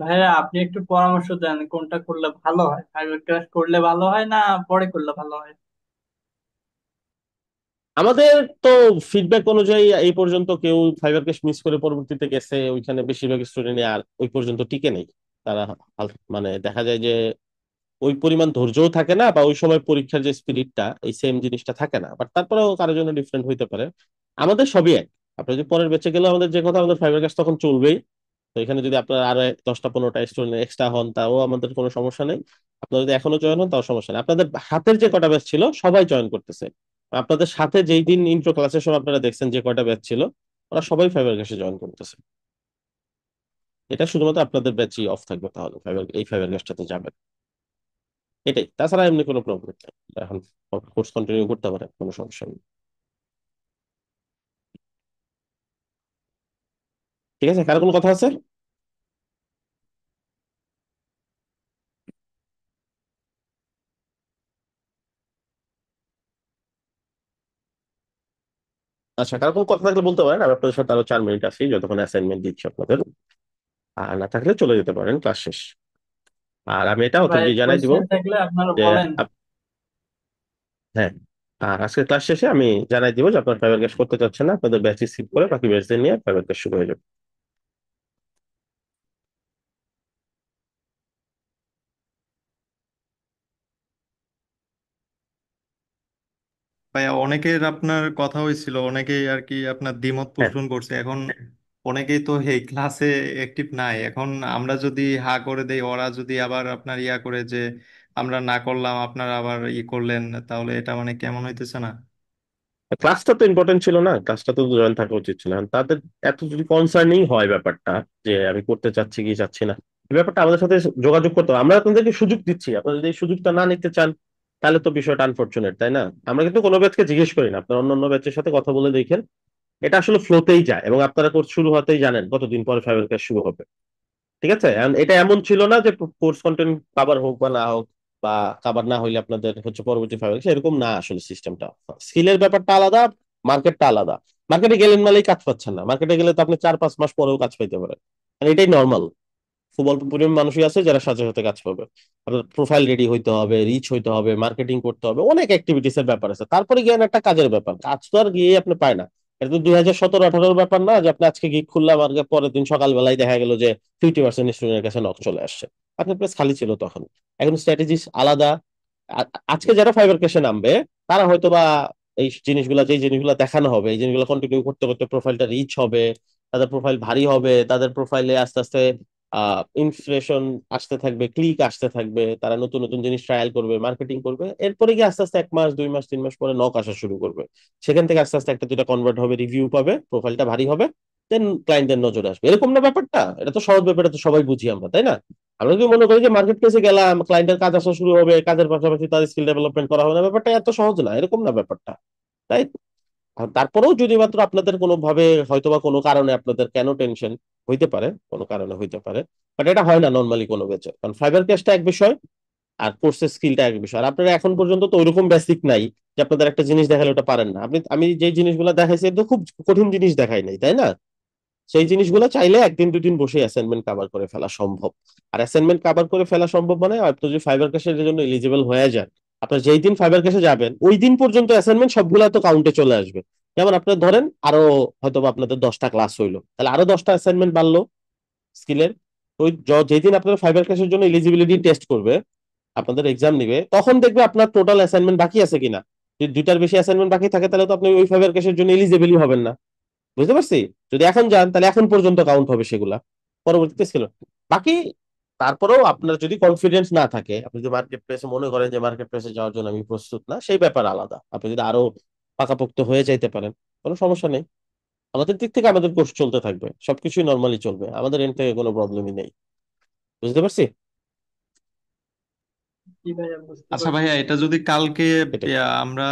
ভাইয়া, আপনি একটু পরামর্শ দেন কোনটা করলে ভালো হয়, ফাইবার ক্রাশ করলে ভালো হয় না পরে করলে ভালো হয়? আমাদের তো ফিডব্যাক অনুযায়ী এই পর্যন্ত কেউ ফাইবার ক্যাশ মিস করে পরবর্তীতে গেছে, ওইখানে বেশিরভাগ স্টুডেন্ট আর ওই পর্যন্ত টিকে নেই। তারা মানে দেখা যায় যে ওই পরিমাণ ধৈর্যও থাকে না, বা ওই সময় পরীক্ষার যে স্পিরিটটা এই সেম জিনিসটা থাকে না, বাট তারপরেও কারোর জন্য ডিফারেন্ট হইতে পারে। আমাদের সবই এক, আপনি যদি পরের বেঁচে গেলে আমাদের যে কথা, আমাদের ফাইবার ক্যাশ তখন চলবেই। তো এখানে যদি আপনার আরো 10টা 15টা স্টুডেন্ট এক্সট্রা হন তাও আমাদের কোনো সমস্যা নেই, আপনারা যদি এখনো জয়েন হন তাও সমস্যা নেই। আপনাদের হাতের যে কটা ব্যাচ ছিল সবাই জয়েন করতেছে, আপনাদের সাথে যেই দিন ইন্ট্রো ক্লাসের সময় আপনারা দেখছেন যে কয়টা ব্যাচ ছিল ওরা সবাই ফাইবার ক্যাশে জয়েন করতেছে। এটা শুধুমাত্র আপনাদের ব্যাচই অফ থাকবে, তাহলে ফাইবার গ্যাসটাতে যাবেন, এটাই। তাছাড়া এমনি কোনো প্রবলেম নেই। এখন কোর্স কন্টিনিউ করতে পারেন, কোনো সমস্যা নেই। ঠিক আছে, কার কোনো কথা আছে? আচ্ছা, কার কোনো কথা থাকলে বলতে পারেন, আমি আপনাদের সাথে আরো 4 মিনিট আছি যতক্ষণ অ্যাসাইনমেন্ট দিচ্ছি আপনাদের। আর না থাকলে চলে যেতে পারেন, ক্লাস শেষ। আর আমি এটা ভাই অথরিটি জানাই দিব কোয়েশ্চেন থাকলে আপনারা যে বলেন। হ্যাঁ, আর আজকে ক্লাস শেষে আমি জানাই দিব যে আপনার ফাইবার ক্যাশ করতে চাচ্ছেন না, আপনাদের ব্যাচ স্কিপ করে বাকি ব্যাচদের নিয়ে ফাইবার ক্যাশ শুরু হয়ে যাবে। ভাইয়া অনেকের আপনার কথা হয়েছিল, অনেকেই আর কি আপনার দ্বিমত হ্যাঁ, পোষণ করছে। এখন অনেকেই তো এই ক্লাসে অ্যাক্টিভ নাই। এখন আমরা যদি হা করে দেই, ওরা যদি আবার আপনার ইয়া করে যে আমরা না করলাম আপনারা আবার করলেন, তাহলে এটা মানে কেমন হইতেছে না? ক্লাসটা তো ইম্পর্টেন্ট ছিল না, ক্লাসটা তো জয়েন থাকা উচিত ছিল। এখন তাদের এত যদি কনসার্নিং হয় ব্যাপারটা, যে আমি করতে চাচ্ছি কি চাচ্ছি না, এই ব্যাপারটা আমাদের সাথে যোগাযোগ করতে হবে। আমরা আপনাদেরকে সুযোগ দিচ্ছি, আপনারা যদি এই সুযোগটা না নিতে চান তাহলে তো বিষয়টা আনফরচুনেট, তাই না? আমরা কিন্তু কোনো ব্যাচকে জিজ্ঞেস করি না, আপনারা অন্য অন্য ব্যাচের সাথে কথা বলে দেখেন, এটা আসলে ফ্লোতেই যায়। এবং আপনারা কোর্স শুরু হতেই জানেন কতদিন পরে ফাইবার ক্লাস শুরু হবে। ঠিক আছে, এখন এটা এমন ছিল না যে কোর্স কন্টেন্ট কাভার হোক বা না হোক, বা কাভার না হইলে আপনাদের হচ্ছে পরবর্তী ফাইবার, এরকম না আসলে সিস্টেমটা। স্কিলের ব্যাপারটা আলাদা, মার্কেটটা আলাদা। মার্কেটে গেলেন মানেই কাজ পাচ্ছেন না, মার্কেটে গেলে তো আপনি 4-5 মাস পরেও কাজ পাইতে পারেন। আর এটাই নর্মাল। খুব অল্প পরিমাণ মানুষই আছে যারা সাথে সাথে কাজ পাবে। আপনার প্রোফাইল রেডি হইতে হবে, রিচ হইতে হবে, মার্কেটিং করতে হবে, অনেক অ্যাক্টিভিটিস এর ব্যাপার আছে, তারপরে গিয়ে একটা কাজের ব্যাপার। কাজ তো আর গিয়ে আপনি পায় না। এটা তো 2017-18 ব্যাপার না যে আপনি আজকে গিগ খুললাম আর পরের দিন সকালবেলায় দেখা গেল যে 50% স্টুডেন্টের কাছে নক চলে আসছে। আপনার প্লেস খালি ছিল তখন। এখন স্ট্র্যাটেজিস আলাদা। আজকে যারা ফাইবার ক্যাশে নামবে তারা হয়তো বা এই জিনিসগুলো, যে জিনিসগুলো দেখানো হবে, এই জিনিসগুলো কন্টিনিউ করতে করতে প্রোফাইলটা রিচ হবে, তাদের প্রোফাইল ভারী হবে, তাদের প্রোফাইলে আস্তে আস্তে ইনফ্লেশন আসতে থাকবে, ক্লিক আসতে থাকবে, তারা নতুন নতুন জিনিস ট্রায়াল করবে, মার্কেটিং করবে, এরপরে গিয়ে আস্তে আস্তে 1 মাস 2 মাস 3 মাস পরে নক আসা শুরু করবে। সেখান থেকে আস্তে আস্তে একটা দুটা কনভার্ট হবে, রিভিউ পাবে, প্রোফাইলটা ভারী হবে, দেন ক্লায়েন্টদের নজরে আসবে। এরকম না ব্যাপারটা? এটা তো সহজ ব্যাপার, এটা তো সবাই বুঝি আমরা, তাই না? আমরা যদি মনে করি যে মার্কেট প্লেসে গেলাম, ক্লায়েন্টের কাজ আসা শুরু হবে, কাজের পাশাপাশি তাদের স্কিল ডেভেলপমেন্ট করা হবে না, ব্যাপারটা এত সহজ না, এরকম না ব্যাপারটা। তাই আর তারপরেও যদি মাত্র আপনাদের কোনো ভাবে হয়তোবা কোনো কারণে আপনাদের কেন টেনশন হইতে পারে, কোনো কারণে হইতে পারে, বাট এটা হয় না নর্মালি কোনো বেচে। কারণ ফাইবার ক্যাশটা এক বিষয়, আর কোর্সের স্কিলটা এক বিষয়। আর আপনারা এখন পর্যন্ত তো ওইরকম বেসিক নাই যে আপনাদের একটা জিনিস দেখালে ওটা পারেন না। আমি যে জিনিসগুলো দেখাইছি এটা তো খুব কঠিন জিনিস দেখাই নাই, তাই না? সেই জিনিসগুলো চাইলে 1 দিন 2 দিন বসে অ্যাসাইনমেন্ট কভার করে ফেলা সম্ভব। আর অ্যাসাইনমেন্ট কভার করে ফেলা সম্ভব মানে আপনি যদি ফাইবার ক্যাশের জন্য এলিজিবল হয়ে যান, আপনার যেই দিন ফাইবার ক্যাশে যাবেন ওই দিন পর্যন্ত অ্যাসাইনমেন্ট সবগুলা তো কাউন্টে চলে আসবে। যেমন আপনার ধরেন আরো হয়তো বা আপনাদের 10টা ক্লাস হইলো, তাহলে আরো 10টা অ্যাসাইনমেন্ট বাড়লো স্কিলের। ওই যেই দিন আপনার ফাইবার ক্যাশের জন্য এলিজিবিলিটি টেস্ট করবে, আপনাদের এক্সাম নিবে, তখন দেখবে আপনার টোটাল অ্যাসাইনমেন্ট বাকি আছে কিনা। যদি 2টার বেশি অ্যাসাইনমেন্ট বাকি থাকে তাহলে তো আপনি ওই ফাইবার ক্যাশের জন্য এলিজিবলই হবেন না। বুঝতে পারছি? যদি এখন যান তাহলে এখন পর্যন্ত কাউন্ট হবে সেগুলা, পরবর্তীতে ছিল বাকি। তারপরেও আপনার যদি কনফিডেন্স না থাকে, আপনি যদি মার্কেট প্লেসে মনে করেন যে মার্কেট প্লেসে যাওয়ার জন্য আমি প্রস্তুত না, সেই ব্যাপার আলাদা। আপনি যদি আরো পাকাপোক্ত হয়ে যাইতে পারেন, কোনো সমস্যা নেই। আমাদের দিক থেকে আমাদের কোর্স চলতে থাকবে, সবকিছুই নর্মালি চলবে, আমাদের এন্ড থেকে কোনো প্রবলেমই নেই। বুঝতে পারছি? কি ভাইয়া বুঝতে আচ্ছা পারছি। ভাইয়া, এটা যদি কালকে এটাই। আমরা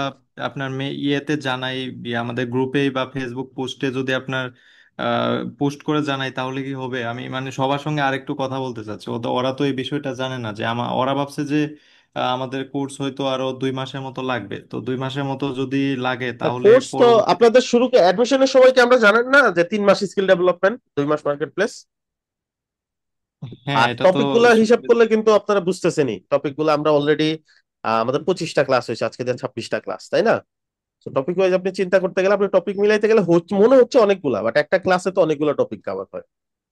আপনার ইয়েতে জানাই, আমাদের গ্রুপে বা ফেসবুক পোস্টে যদি আপনার পোস্ট করে জানাই, তাহলে কি হবে? আমি মানে সবার সঙ্গে আরেকটু কথা বলতে চাচ্ছি। ওরা তো এই বিষয়টা জানে না যে ওরা ভাবছে যে আমাদের কোর্স হয়তো আরো 2 মাসের মতো লাগবে। তো 2 মাসের মতো যদি লাগে তাহলে কোর্স তো পরবর্তীতে। আপনাদের শুরু অ্যাডমিশনের সময় কি আমরা জানেন না যে 3 মাস স্কিল ডেভেলপমেন্ট, 2 মাস মার্কেট প্লেস? হ্যাঁ, আর এটা তো টপিক গুলা হিসাব করলে কিন্তু আপনারা বুঝতেছেনই, টপিক গুলো আমরা অলরেডি আমাদের 25টা ক্লাস হয়েছে, আজকে দিয়ে 26টা ক্লাস, তাই না? তো টপিক ওয়াইজ আপনি চিন্তা করতে গেলে, আপনি টপিক মিলাইতে গেলে মনে হচ্ছে অনেকগুলা, বাট একটা ক্লাসে তো অনেকগুলো টপিক কভার হয়।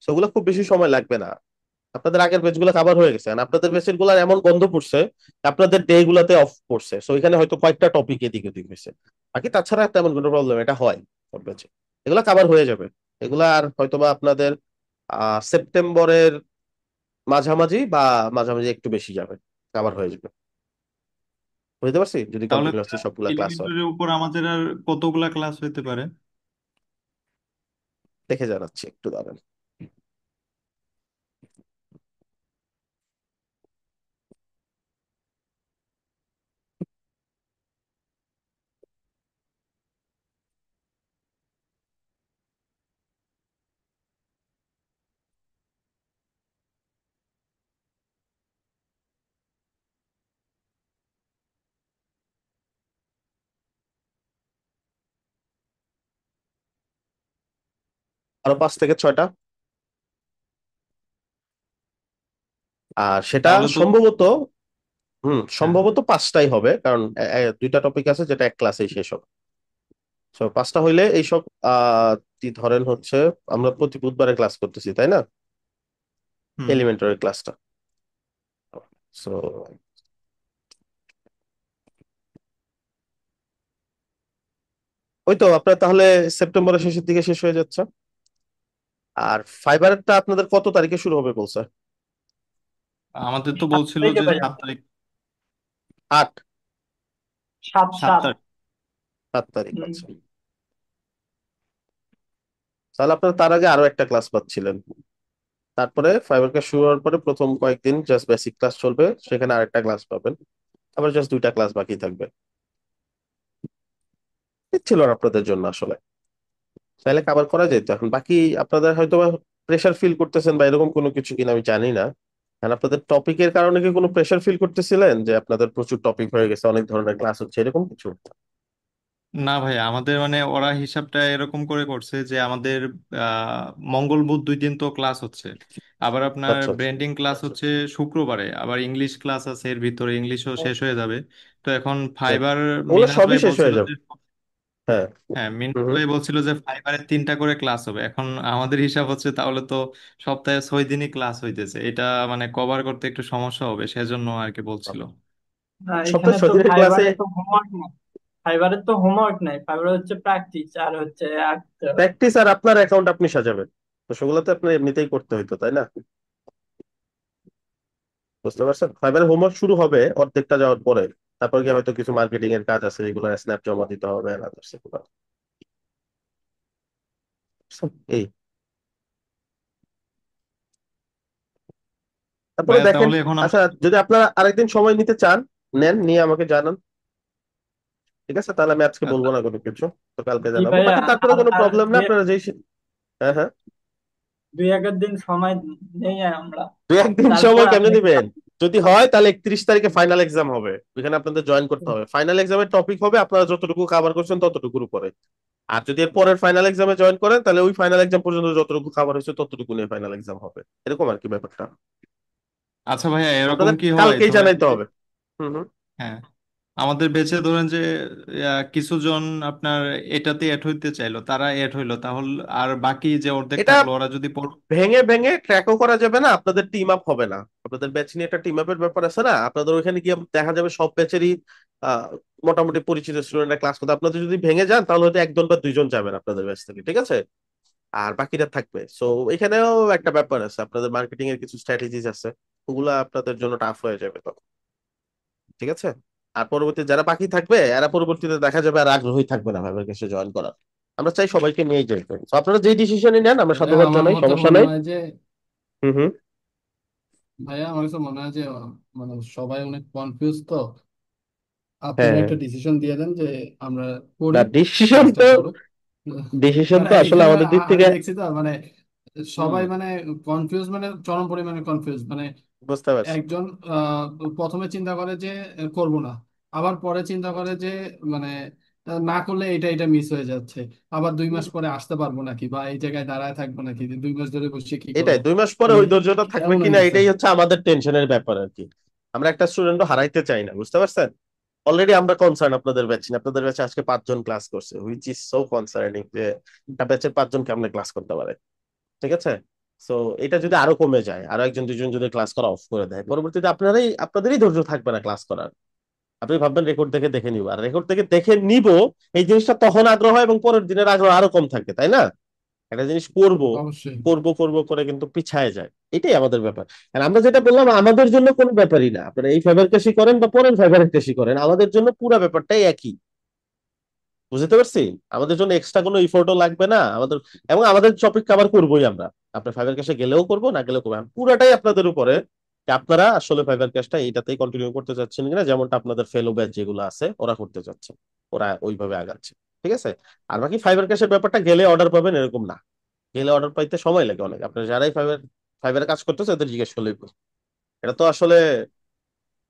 সেগুলো খুব বেশি সময় লাগবে না। আপনাদের আগের পেজ গুলো কভার হয়ে গেছে, আর আপনাদের পেজের গুলার এমন গন্ধ পড়ছে, আপনাদের ডে গুলাতে অফ পড়ছে, সো এখানে হয়তো কয়েকটা টপিক এদিক ওদিক হয়েছে। বাকি তাছাড়া তেমন কোনো প্রবলেম, এটা হয় সব পেজে, এগুলা কভার হয়ে যাবে। এগুলা আর হয়তোবা আপনাদের সেপ্টেম্বরের মাঝামাঝি বা মাঝামাঝি একটু বেশি যাবে, কভার হয়ে যাবে। বুঝতে পারছি? যদি তাহলে কন্টিনিউয়াসলি সবগুলা ক্লাস হয়। এলিমেন্টারির উপর আমাদের আর কতগুলা ক্লাস হইতে পারে? দেখে জানাচ্ছি, একটু দাঁড়ান। আরো 5 থেকে 6টা। আর সেটা তাহলে তো সম্ভবত হ্যাঁ, সম্ভবত 5টাই হবে, কারণ 2টা টপিক আছে যেটা এক ক্লাসেই শেষ হবে। তো 5টা হইলে এইসব কি ধরেন হচ্ছে, আমরা প্রতি বুধবারে ক্লাস করতেছি তাই না, হুম। এলিমেন্টারি ক্লাসটা। সো ওই তো আপনার তাহলে সেপ্টেম্বরের শেষের দিকে শেষ হয়ে যাচ্ছে। আর ফাইবারটা আপনাদের কত তারিখে শুরু হবে বলছে? আমাদের তো 7 বলছিল তারিখে যে ভাইয়া। 7 তারিখ। 8, 7 সাত 7। তারিখ 7 তারিখ আছে। তাহলে আপনারা তার আগে আরো একটা ক্লাস পাচ্ছিলেন। তারপরে ফাইবার ক্লাস শুরু হওয়ার পরে প্রথম কয়েকদিন জাস্ট বেসিক ক্লাস চলবে, সেখানে আরেকটা ক্লাস পাবেন, আবার জাস্ট 2টা ক্লাস বাকি থাকবে। ঠিক ছিল না আপনাদের জন্য আসলে, চাইলে কভার করা যেত। এখন বাকি আপনাদের হয়তো প্রেশার ফিল করতেছেন বা এরকম কোনো কিছু কিনা আমি জানি না। এখন আপনাদের টপিকের কারণে কি কোনো প্রেশার ফিল করতেছিলেন যে আপনাদের প্রচুর টপিক হয়ে গেছে, অনেক ধরনের ক্লাস হচ্ছে, এরকম কিছু? না ভাই, আমাদের মানে ওরা হিসাবটা এরকম করে করছে যে আমাদের মঙ্গল বুধ 2 দিন তো ক্লাস হচ্ছে, আবার আপনার আচ্ছা আচ্ছা। ব্র্যান্ডিং ক্লাস হচ্ছে শুক্রবারে, আবার ইংলিশ ক্লাস আছে, এর ভিতরে ইংলিশও শেষ হয়ে যাবে। তো এখন হুম। ফাইবার ওগুলো মিনহাজ সবই ভাই শেষ বলছিল হয়ে যাবে। যে হ্যাঁ। হ্যাঁ, হুম মিনহাজ হুম। ভাই বলছিল যে ফাইবারে 3টা করে ক্লাস হবে। এখন আমাদের হিসাব হচ্ছে তাহলে তো সপ্তাহে 6 দিনই ক্লাস হইতেছে, এটা মানে কভার করতে একটু সমস্যা হবে, সেজন্য আর কি বলছিল। না, এখানে সপ্তাহে তো 6 দিনের ক্লাসে ফাইবারে তো হোমওয়ার্ক নাই। ফাইবারে তো হোমওয়ার্ক নাই, ফাইবারে হচ্ছে প্র্যাকটিস আর হচ্ছে আঁকতে হবে। প্র্যাকটিস আর আপনার অ্যাকাউন্ট আপনি সাজাবেন, তো সেগুলো তো আপনার এমনিতেই করতে হইতো তাই না? বুঝতে পারছেন, ফাইবারে হোমওয়ার্ক শুরু হবে অর্ধেকটা যাওয়ার পরে। তারপর কি হয়তো কিছু মার্কেটিং এর কাজ আছে, এগুলো স্ন্যাপ জমা দিতে হবে আর others এগুলো। এই তারপরে ভাইয়া দেখেন। তাহলে এখন আমরা আচ্ছা, যদি আপনারা আরেকদিন সময় নিতে চান, নেন, নিয়ে আমাকে জানান। ঠিক আছে, তাহলে আমি আজকে বলবো না কোনো কিছু, তো কালকে জি জানাবো। ভাইয়া। বাকি তারপরে আর কোনো আর প্রবলেম না, আপনারা যেই হ্যাঁ হ্যাঁ। 2-1 দিন সময় নেই আমরা। 2 একদিন তারপর সময় কেমনে আপনি দিবেন? যদি হয় তাহলে 31 তারিখে ফাইনাল এক্সাম হবে, ওইখানে আপনাদের জয়েন করতে হবে। ফাইনাল এক্সামের টপিক হবে আপনারা যতটুকু কভার করছেন ততটুকুর উপরে। আর যদি এর পরের ফাইনাল এক্সামে জয়েন করেন, তাহলে ওই ফাইনাল এক্সাম পর্যন্ত যতটুকু কভার হয়েছে ততটুকু নিয়ে ফাইনাল এক্সাম হবে, এরকম আর কি ব্যাপারটা। আচ্ছা ভাইয়া, এরকম আপনাদের কি হয় কালকেই ধরেন জানাইতে যে হবে। হুম হুম। হ্যাঁ, আমাদের বেঁচে ধরেন যে কিছু জন আপনার এটাতে এড হইতে চাইলো, তারা এড হইলো, তাহলে আর বাকি যে অর্ধেক এটা থাকলো ওরা যদি ভেঙে ভেঙে ট্র্যাকও করা যাবে না, আপনাদের টিম আপ হবে না। আপনাদের ব্যাচ নিয়ে একটা টিম আপের ব্যাপার আছে না, আপনাদের ওইখানে গিয়ে দেখা যাবে সব ব্যাচেরই আহ, মোটামুটি পরিচিত স্টুডেন্টরা ক্লাস করতে। আপনাদের যদি ভেঙে যান তাহলে হয়তো 1 জন বা 2 জন যাবেন আপনাদের ব্যাচ থেকে, ঠিক আছে? আর বাকিরা থাকবে। সো এখানেও একটা ব্যাপার আছে, আপনাদের মার্কেটিং এর কিছু স্ট্র্যাটেজিস আছে, ওগুলা আপনাদের জন্য টাফ হয়ে যাবে তখন। ঠিক আছে? আর পরবর্তী যারা বাকি থাকবে এরা পরবর্তীতে দেখা যাবে আর আগ্রহী থাকবে না ভাইবার কাছে জয়েন করার। আমরা চাই সবাইকে নিয়েই যেতে। তো আপনারা যেই ডিসিশনই নেন আমরা ভাইয়া সাধুবাদ আমার জানাই, মতে সমস্যা মনে নাই। হয় যে হুম হুম। ভাইয়া আমার কাছে মনে হয় যে মানে সবাই অনেক কনফিউজ তো। আপনারা হ্যাঁ। একটা ডিসিশন দিয়ে দেন যে আমরা না, করি, ডিসিশন ক্লাসটা তো করুক। ডিসিশন মানে তো আসলে এখানে আমাদের দিক আমি থেকে। দেখছি তো মানে হুম। সবাই মানে কনফিউজ, মানে চরম পরিমাণে কনফিউজ। মানে বুঝতে পারছি। একজন প্রথমে চিন্তা করে যে করব না, আবার পরে চিন্তা করে যে মানে না করলে এটা এটা মিস হয়ে যাচ্ছে, আবার 2 মাস পরে আসতে পারবো নাকি বা এই জায়গায় দাঁড়ায় থাকবো নাকি, 2 মাস ধরে বসে কি এটাই করব। 2 মাস পরে মানে ওই ধৈর্যটা থাকবে এমন হয়ে কিনা, গেছে। এটাই হচ্ছে আমাদের টেনশনের ব্যাপার আর কি। আমরা একটা স্টুডেন্টও হারাইতে চাই না, বুঝতে পারছেন? অলরেডি আমরা কনসার্ন আপনাদের ব্যাচ নিয়ে। আপনাদের ব্যাচে আজকে 5 জন ক্লাস করছে, হুইচ ইজ সো কনসার্নিং যে একটা ব্যাচের 5 জন কেমনে ক্লাস করতে পারে। ঠিক আছে? সো এটা যদি আরো কমে যায়, আরো 1 2 জন যদি ক্লাস করা অফ করে দেয়, পরবর্তীতে আপনাদেরই ধৈর্য থাকবে না ক্লাস করার। আপনি ভাববেন রেকর্ড দেখে দেখে নিব, আর রেকর্ড থেকে দেখে নিব এই জিনিসটা তখন আগ্রহ হয় এবং পরের দিনের আগ্রহ আরো কম থাকে, তাই না? একটা জিনিস করব অবশ্যই। করব করব করে কিন্তু পিছায় যায়, এটাই আমাদের ব্যাপার। আর আমরা যেটা বললাম আমাদের জন্য কোনো ব্যাপারই না, আপনারা এই ফাইবার ক্যাশই করেন বা পরের ফাইবার ক্যাশই করেন, আমাদের জন্য পুরো ব্যাপারটাই একই। বুঝতে পারছি? আমাদের জন্য এক্সট্রা কোনো ইফোর্টও লাগবে না আমাদের, এবং আমাদের টপিক কভার করবোই আমরা। আপনার ফাইবার ক্যাশে গেলেও করবো, না গেলেও করবো, পুরাটাই আপনাদের উপরে যে আপনারা আসলে ফাইবার ক্যাশটা এইটাতেই কন্টিনিউ করতে চাচ্ছেন কিনা, যেমনটা আপনাদের ফেলো ব্যাচ যেগুলো আছে ওরা করতে চাচ্ছে, ওরা ওইভাবে আগাচ্ছে। ঠিক আছে? আর বাকি ফাইবার ক্যাশের ব্যাপারটা গেলে অর্ডার পাবেন এরকম না, গেলে অর্ডার পাইতে সময় লাগে অনেক। আপনার যারাই ফাইবারে কাজ করতেছে ওদের জিজ্ঞেস করলেই বুঝবে। এটা তো আসলে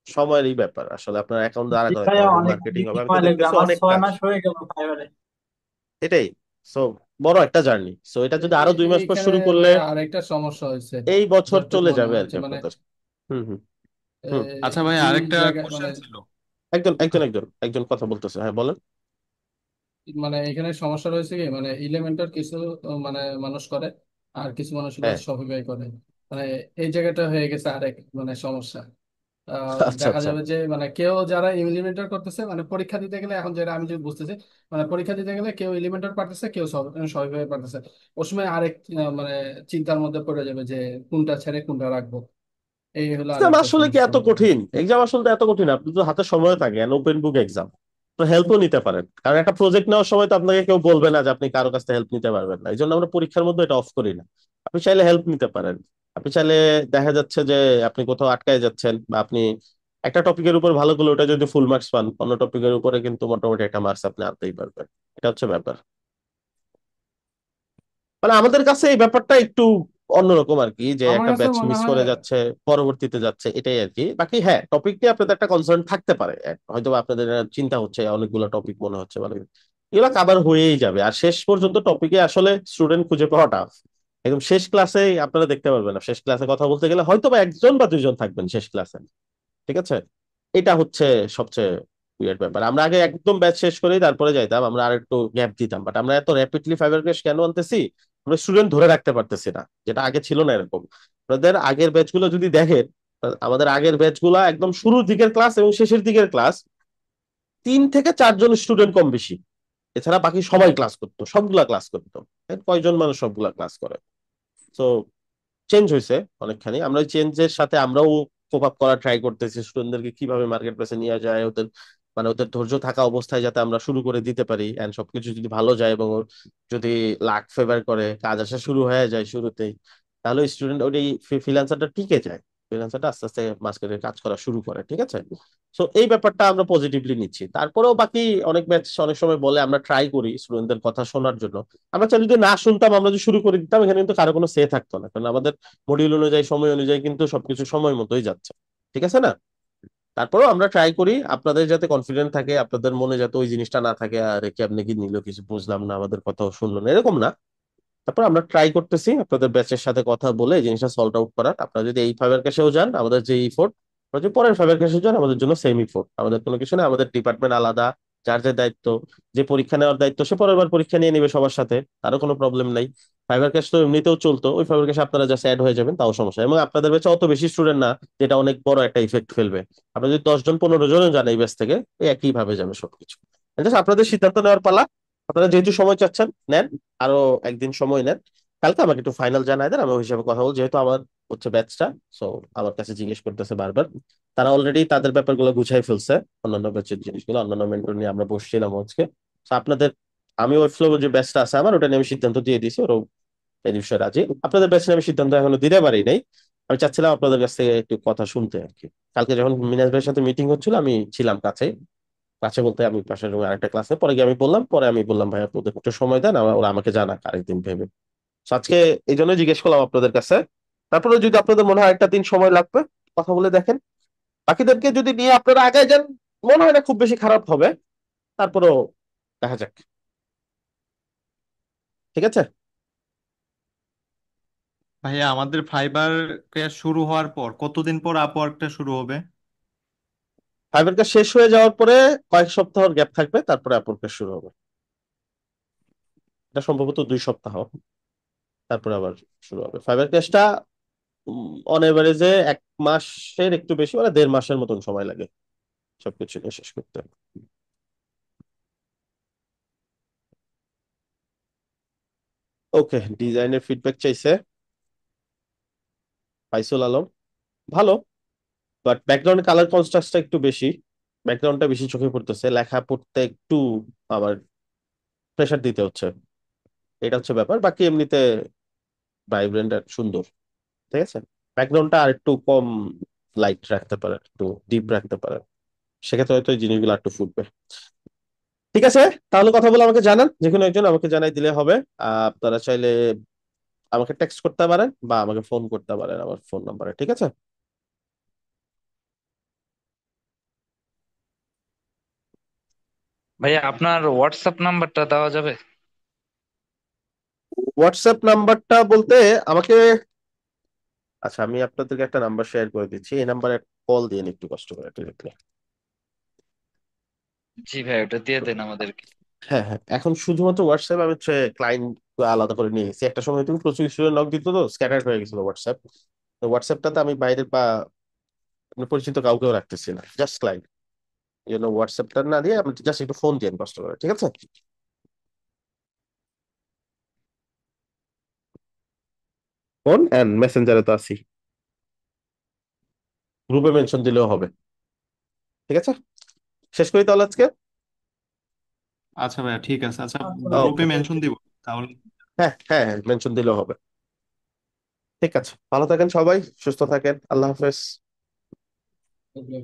সময়েরই ব্যাপার, আসলে আপনার অ্যাকাউন্ট দাঁড়া জি করাইতে ভাইয়া, হবে, অনেক মার্কেটিং বেশি হবে, আমি তো সময় লাগবে, দেখতেছি আমার অনেক 6 কাজ। মাস হয়ে গেল ফাইবারে। এটাই। সো বড় একটা জার্নি। সো এটা যদি আরো 2 মাস পর এইখানে শুরু করলে ভাইয়া আরেকটা সমস্যা হয়েছে এই বছর যতটুকু চলে মনে যাবে আর কি হচ্ছে, মানে আপনাদের। হুম হুম হুম। আচ্ছা ভাই, দুই আরেকটা জায়গায় মানে কোশ্চেন ছিল। একজন একজন একজন একজন কথা বলতেছে, হ্যাঁ বলেন। মানে এখানে সমস্যা রয়েছে কি, মানে ইলেমেন্টার কিছু মানে মানুষ করে, আর কিছু মানুষ হলো হ্যাঁ। শপিফাই করে। মানে এই জায়গাটা হয়ে গেছে আরেক মানে সমস্যা। আচ্ছা দেখা আচ্ছা। যাবে যে মানে কেউ যারা ইমপ্লিমেন্টার করতেছে, মানে পরীক্ষা দিতে গেলে এখন যেটা আমি যদি বুঝতেছি, মানে পরীক্ষা দিতে গেলে কেউ এলিমেন্টার পারতেছে, কেউ সবাই পারতেছে। ওই সময় আরেক মানে চিন্তার মধ্যে পড়ে যাবে যে কোনটা ছেড়ে কোনটা রাখবো। এই হলো এক্সাম আরেকটা আসলে কি সমস্যা এত হবে। কঠিন? এক্সাম আসলে তো এত কঠিন? আপনি তো হাতে সময় থাকে, ওপেন বুক এক্সাম, তো হেল্পও নিতে পারেন। কারণ একটা প্রজেক্ট নেওয়ার সময় তো আপনাকে কেউ বলবে না যে আপনি কারো কাছ থেকে হেল্প নিতে পারবেন না। এই জন্য আমরা পরীক্ষার মধ্যে এটা অফ করি না। আপনি চাইলে হেল্প নিতে পারেন। আপনি চাইলে, দেখা যাচ্ছে যে আপনি কোথাও আটকায় যাচ্ছেন, বা আপনি একটা টপিকের উপর ভালো করলে ওটা যদি ফুল মার্কস পান, অন্য টপিকের উপরে কিন্তু মোটামুটি একটা মার্কস আপনি আনতেই পারবেন। এটা হচ্ছে ব্যাপার। মানে আমাদের কাছে এই ব্যাপারটা একটু অন্যরকম আর কি, যে আমার একটা কাছে ব্যাচ মনে মিস হয় করে যাচ্ছে, পরবর্তীতে যাচ্ছে, এটাই আর কি। বাকি হ্যাঁ, টপিক নিয়ে আপনাদের একটা কনসার্ন থাকতে পারে, হয়তো বা আপনাদের চিন্তা হচ্ছে অনেকগুলো টপিক মনে হচ্ছে, মানে এগুলো কাভার হয়েই যাবে। আর শেষ পর্যন্ত টপিকে আসলে স্টুডেন্ট খুঁজে পাওয়া টাফ। একদম শেষ ক্লাসে আপনারা দেখতে পারবেন না, শেষ ক্লাসে কথা বলতে গেলে হয়তো বা একজন বা দুইজন থাকবেন শেষ ক্লাসে। ঠিক আছে। এটা হচ্ছে সবচেয়ে উইয়ার্ড ব্যাপার। আমরা আগে একদম ব্যাচ শেষ করেই তারপরে যাইতাম, আমরা আর একটু গ্যাপ দিতাম। বাট আমরা এত র্যাপিডলি ফাইবার ক্যাশ কেন আনতেছি? আমরা স্টুডেন্ট ধরে রাখতে পারতেছি না, যেটা আগে ছিল না এরকম। আমাদের আগের ব্যাচ গুলো যদি দেখেন, আমাদের আগের ব্যাচ গুলা একদম শুরুর দিকের ক্লাস এবং শেষের দিকের ক্লাস 3 থেকে 4 জন স্টুডেন্ট কম বেশি, এছাড়া বাকি সবাই ক্লাস করতো, সবগুলা ক্লাস করতো। কয়জন মানুষ সবগুলা ক্লাস করে? তো চেঞ্জ হয়েছে অনেকখানি। আমরা ওই চেঞ্জের সাথে আমরাও কোপ আপ করার ট্রাই করতেছি, স্টুডেন্টদেরকে কিভাবে মার্কেট প্লেসে নিয়ে যায়, ওদের মানে ওদের ধৈর্য থাকা অবস্থায় যাতে আমরা শুরু করে দিতে পারি, এন্ড সবকিছু যদি ভালো যায় এবং ওর যদি লাক ফেভার করে, কাজ আসা শুরু হয়ে যায় শুরুতেই, তাহলে স্টুডেন্ট ওই ফ্রিল্যান্সারটা টিকে যায়। ফ্রিল্যান্সারটা আস্তে আস্তে মার্কেটে কাজ করা শুরু করে। ঠিক আছে। তো এই ব্যাপারটা আমরা পজিটিভলি নিচ্ছি। তারপরেও বাকি অনেক ব্যাচ অনেক সময় বলে, আমরা ট্রাই করি স্টুডেন্টদের কথা শোনার জন্য। আমরা চাই যদি না শুনতাম, আমরা যদি শুরু করে দিতাম, এখানে কিন্তু কারো কোনো সে থাকতো না, কারণ আমাদের মডিউল অনুযায়ী, সময় অনুযায়ী কিন্তু সবকিছু সময় মতোই যাচ্ছে। ঠিক আছে না? তারপরেও আমরা ট্রাই করি আপনাদের যাতে কনফিডেন্ট থাকে, আপনাদের মনে যাতে ওই জিনিসটা না থাকে, আরে কি আপনি কি নিল, কিছু বুঝলাম না, আমাদের কথাও শুনলো না, এরকম না। তারপর আমরা ট্রাই করতেছি আপনাদের ব্যাচের সাথে কথা বলে এই জিনিসটা সলভ আউট করার। আপনারা যদি এই ফাইবার ক্যাশেও যান, আমাদের যে ইফোর্ট, যদি পরের ফাইবার ক্যাশে যান, আমাদের জন্য সেম ইফোর্ট। আমাদের কোনো কিছু না, আমাদের ডিপার্টমেন্ট আলাদা। যার যে দায়িত্ব, যে পরীক্ষা নেওয়ার দায়িত্ব, সে পরের বার পরীক্ষা নিয়ে নেবে সবার সাথে, তারও কোনো প্রবলেম নাই। ফাইবার ক্যাশ তো এমনিতেও চলতো, ওই ফাইবার ক্যাশে আপনারা জাস্ট অ্যাড হয়ে যাবেন, তাও সমস্যা নেই। এবং আপনাদের ব্যাচে অত বেশি স্টুডেন্ট না যেটা অনেক বড় একটা ইফেক্ট ফেলবে। আপনারা যদি 10 জন 15 জন যান এই ব্যাচ থেকে, এই একই ভাবে যাবে সবকিছু। Just আপনাদের সিদ্ধান্ত নেওয়ার পালা। আপনারা যেহেতু সময় চাচ্ছেন, নেন। আরো একদিন সময় নেন। কালকে আমাকে একটু ফাইনাল জানাই দেন, আমি ওই হিসাবে কথা বল, যেহেতু আমার হচ্ছে ব্যাচটা। সো আমার কাছে জিজ্ঞেস করতেছে বারবার। তারা অলরেডি তাদের ব্যাপারগুলো গুছাই ফেলছে, অন্যান্য ব্যাচের জিনিসগুলো, অন্যান্য মেন্টর নিয়ে আমরা বসছিলাম আজকে। তো আপনাদের, আমি ওই ফ্লো যে ব্যাচটা আছে আমার, ওটা নিয়ে আমি সিদ্ধান্ত দিয়ে দিয়েছি, ওরা এই বিষয়ে রাজি। আপনাদের ব্যাচ নিয়ে আমি সিদ্ধান্ত এখনো দিতে পারি নাই। আমি চাচ্ছিলাম আপনাদের কাছ থেকে একটু কথা শুনতে আর কি। কালকে যখন মিনাজ ভাইয়ের সাথে মিটিং হচ্ছিল, আমি ছিলাম কাছে। কাছে বলতে আমি পাশের রুমে আরেকটা ক্লাসে পরে গিয়ে আমি বললাম, পরে আমি বললাম ভাই আপনাদের একটু সময় দেন, ওরা আমাকে জানাক আরেকদিন ভেবে। So আজকে এই জন্য জিজ্ঞেস করলাম আপনাদের কাছে। তারপরে যদি আপনাদের মনে হয় একটা দিন সময় লাগবে, কথা বলে দেখেন। বাকিদেরকে যদি নিয়ে আপনারা আগে যান, মনে হয় না খুব বেশি খারাপ হবে। তারপরেও দেখা যাক। ঠিক আছে। ভাইয়া, আমাদের ফাইবার ক্লাস শুরু হওয়ার পর কতদিন পর আপওয়ার্কটা শুরু হবে? ফাইবার কাজ শেষ হয়ে যাওয়ার পরে কয়েক সপ্তাহের গ্যাপ থাকবে, তারপরে আপলোড শুরু হবে। এটা সম্ভবত 2 সপ্তাহ, তারপরে আবার শুরু হবে ফাইবার ক্লাসটা। অন এভারেজে 1 মাসের একটু বেশি, মানে 1.5 মাসের মতন সময় লাগে সবকিছু নিয়ে শেষ করতে। ওকে, ডিজাইনের ফিডব্যাক চাইছে ফাইসুল আলম। ভালো, বাট ব্যাকগ্রাউন্ড কালার কন্ট্রাস্টটা একটু বেশি। ব্যাকগ্রাউন্ডটা বেশি চোখে পড়তেছে, লেখা পড়তে একটু আবার প্রেশার দিতে হচ্ছে। এটা হচ্ছে ব্যাপার। বাকি এমনিতে ভাইব্রেন্ট আর সুন্দর। ঠিক আছে। ব্যাকগ্রাউন্ডটা আর একটু কম লাইট রাখতে পারে, একটু ডিপ রাখতে পারে, সেক্ষেত্রে হয়তো এই জিনিসগুলো একটু ফুটবে। ঠিক আছে। তাহলে কথা বলে আমাকে জানান, যে কোনো একজন আমাকে জানাই দিলে হবে। আপনারা চাইলে আমাকে টেক্সট করতে পারেন বা আমাকে ফোন করতে পারেন আমার ফোন নাম্বারে। ঠিক আছে। ভাইয়া, আপনার হোয়াটসঅ্যাপ নাম্বারটা দেওয়া যাবে? হোয়াটসঅ্যাপ নাম্বারটা বলতে আমাকে, আচ্ছা আমি আপনাদেরকে একটা নাম্বার শেয়ার করে দিচ্ছি, এই নাম্বারে কল দিয়ে একটু কষ্ট করে ডিরেক্টলি। জি ভাই, ওটা দিয়ে দেন আমাদেরকে। হ্যাঁ হ্যাঁ, এখন শুধুমাত্র হোয়াটসঅ্যাপ আমি হচ্ছে ক্লায়েন্ট আলাদা করে নিয়ে গেছি। একটা সময় তুমি প্রচুর স্টুডেন্ট নক দিত, তো স্ক্যাটার্ড হয়ে গেছিল হোয়াটসঅ্যাপ। তো হোয়াটসঅ্যাপটাতে আমি বাইরের বা আপনার পরিচিত কাউকেও রাখতেছি না, জাস্ট ক্লায়েন্ট। এই জন্য হোয়াটসঅ্যাপটা না দিয়ে আপনি জাস্ট একটু ফোন দিয়ে কষ্ট করে, ঠিক আছে? ফোন অ্যান্ড মেসেঞ্জারে তো আছি, গ্রুপে মেনশন দিলেও হবে। ঠিক আছে, শেষ করি তাহলে আজকে। আচ্ছা ভাইয়া, ঠিক আছে। আচ্ছা, আচ্ছা ভাই, ওকে, গ্রুপে মেনশন দিব তাহলে। হ্যাঁ হ্যাঁ হ্যাঁ, মেনশন দিলেও হবে। ঠিক আছে, ভালো থাকেন সবাই, সুস্থ থাকেন, আল্লাহ হাফেজ। Okay.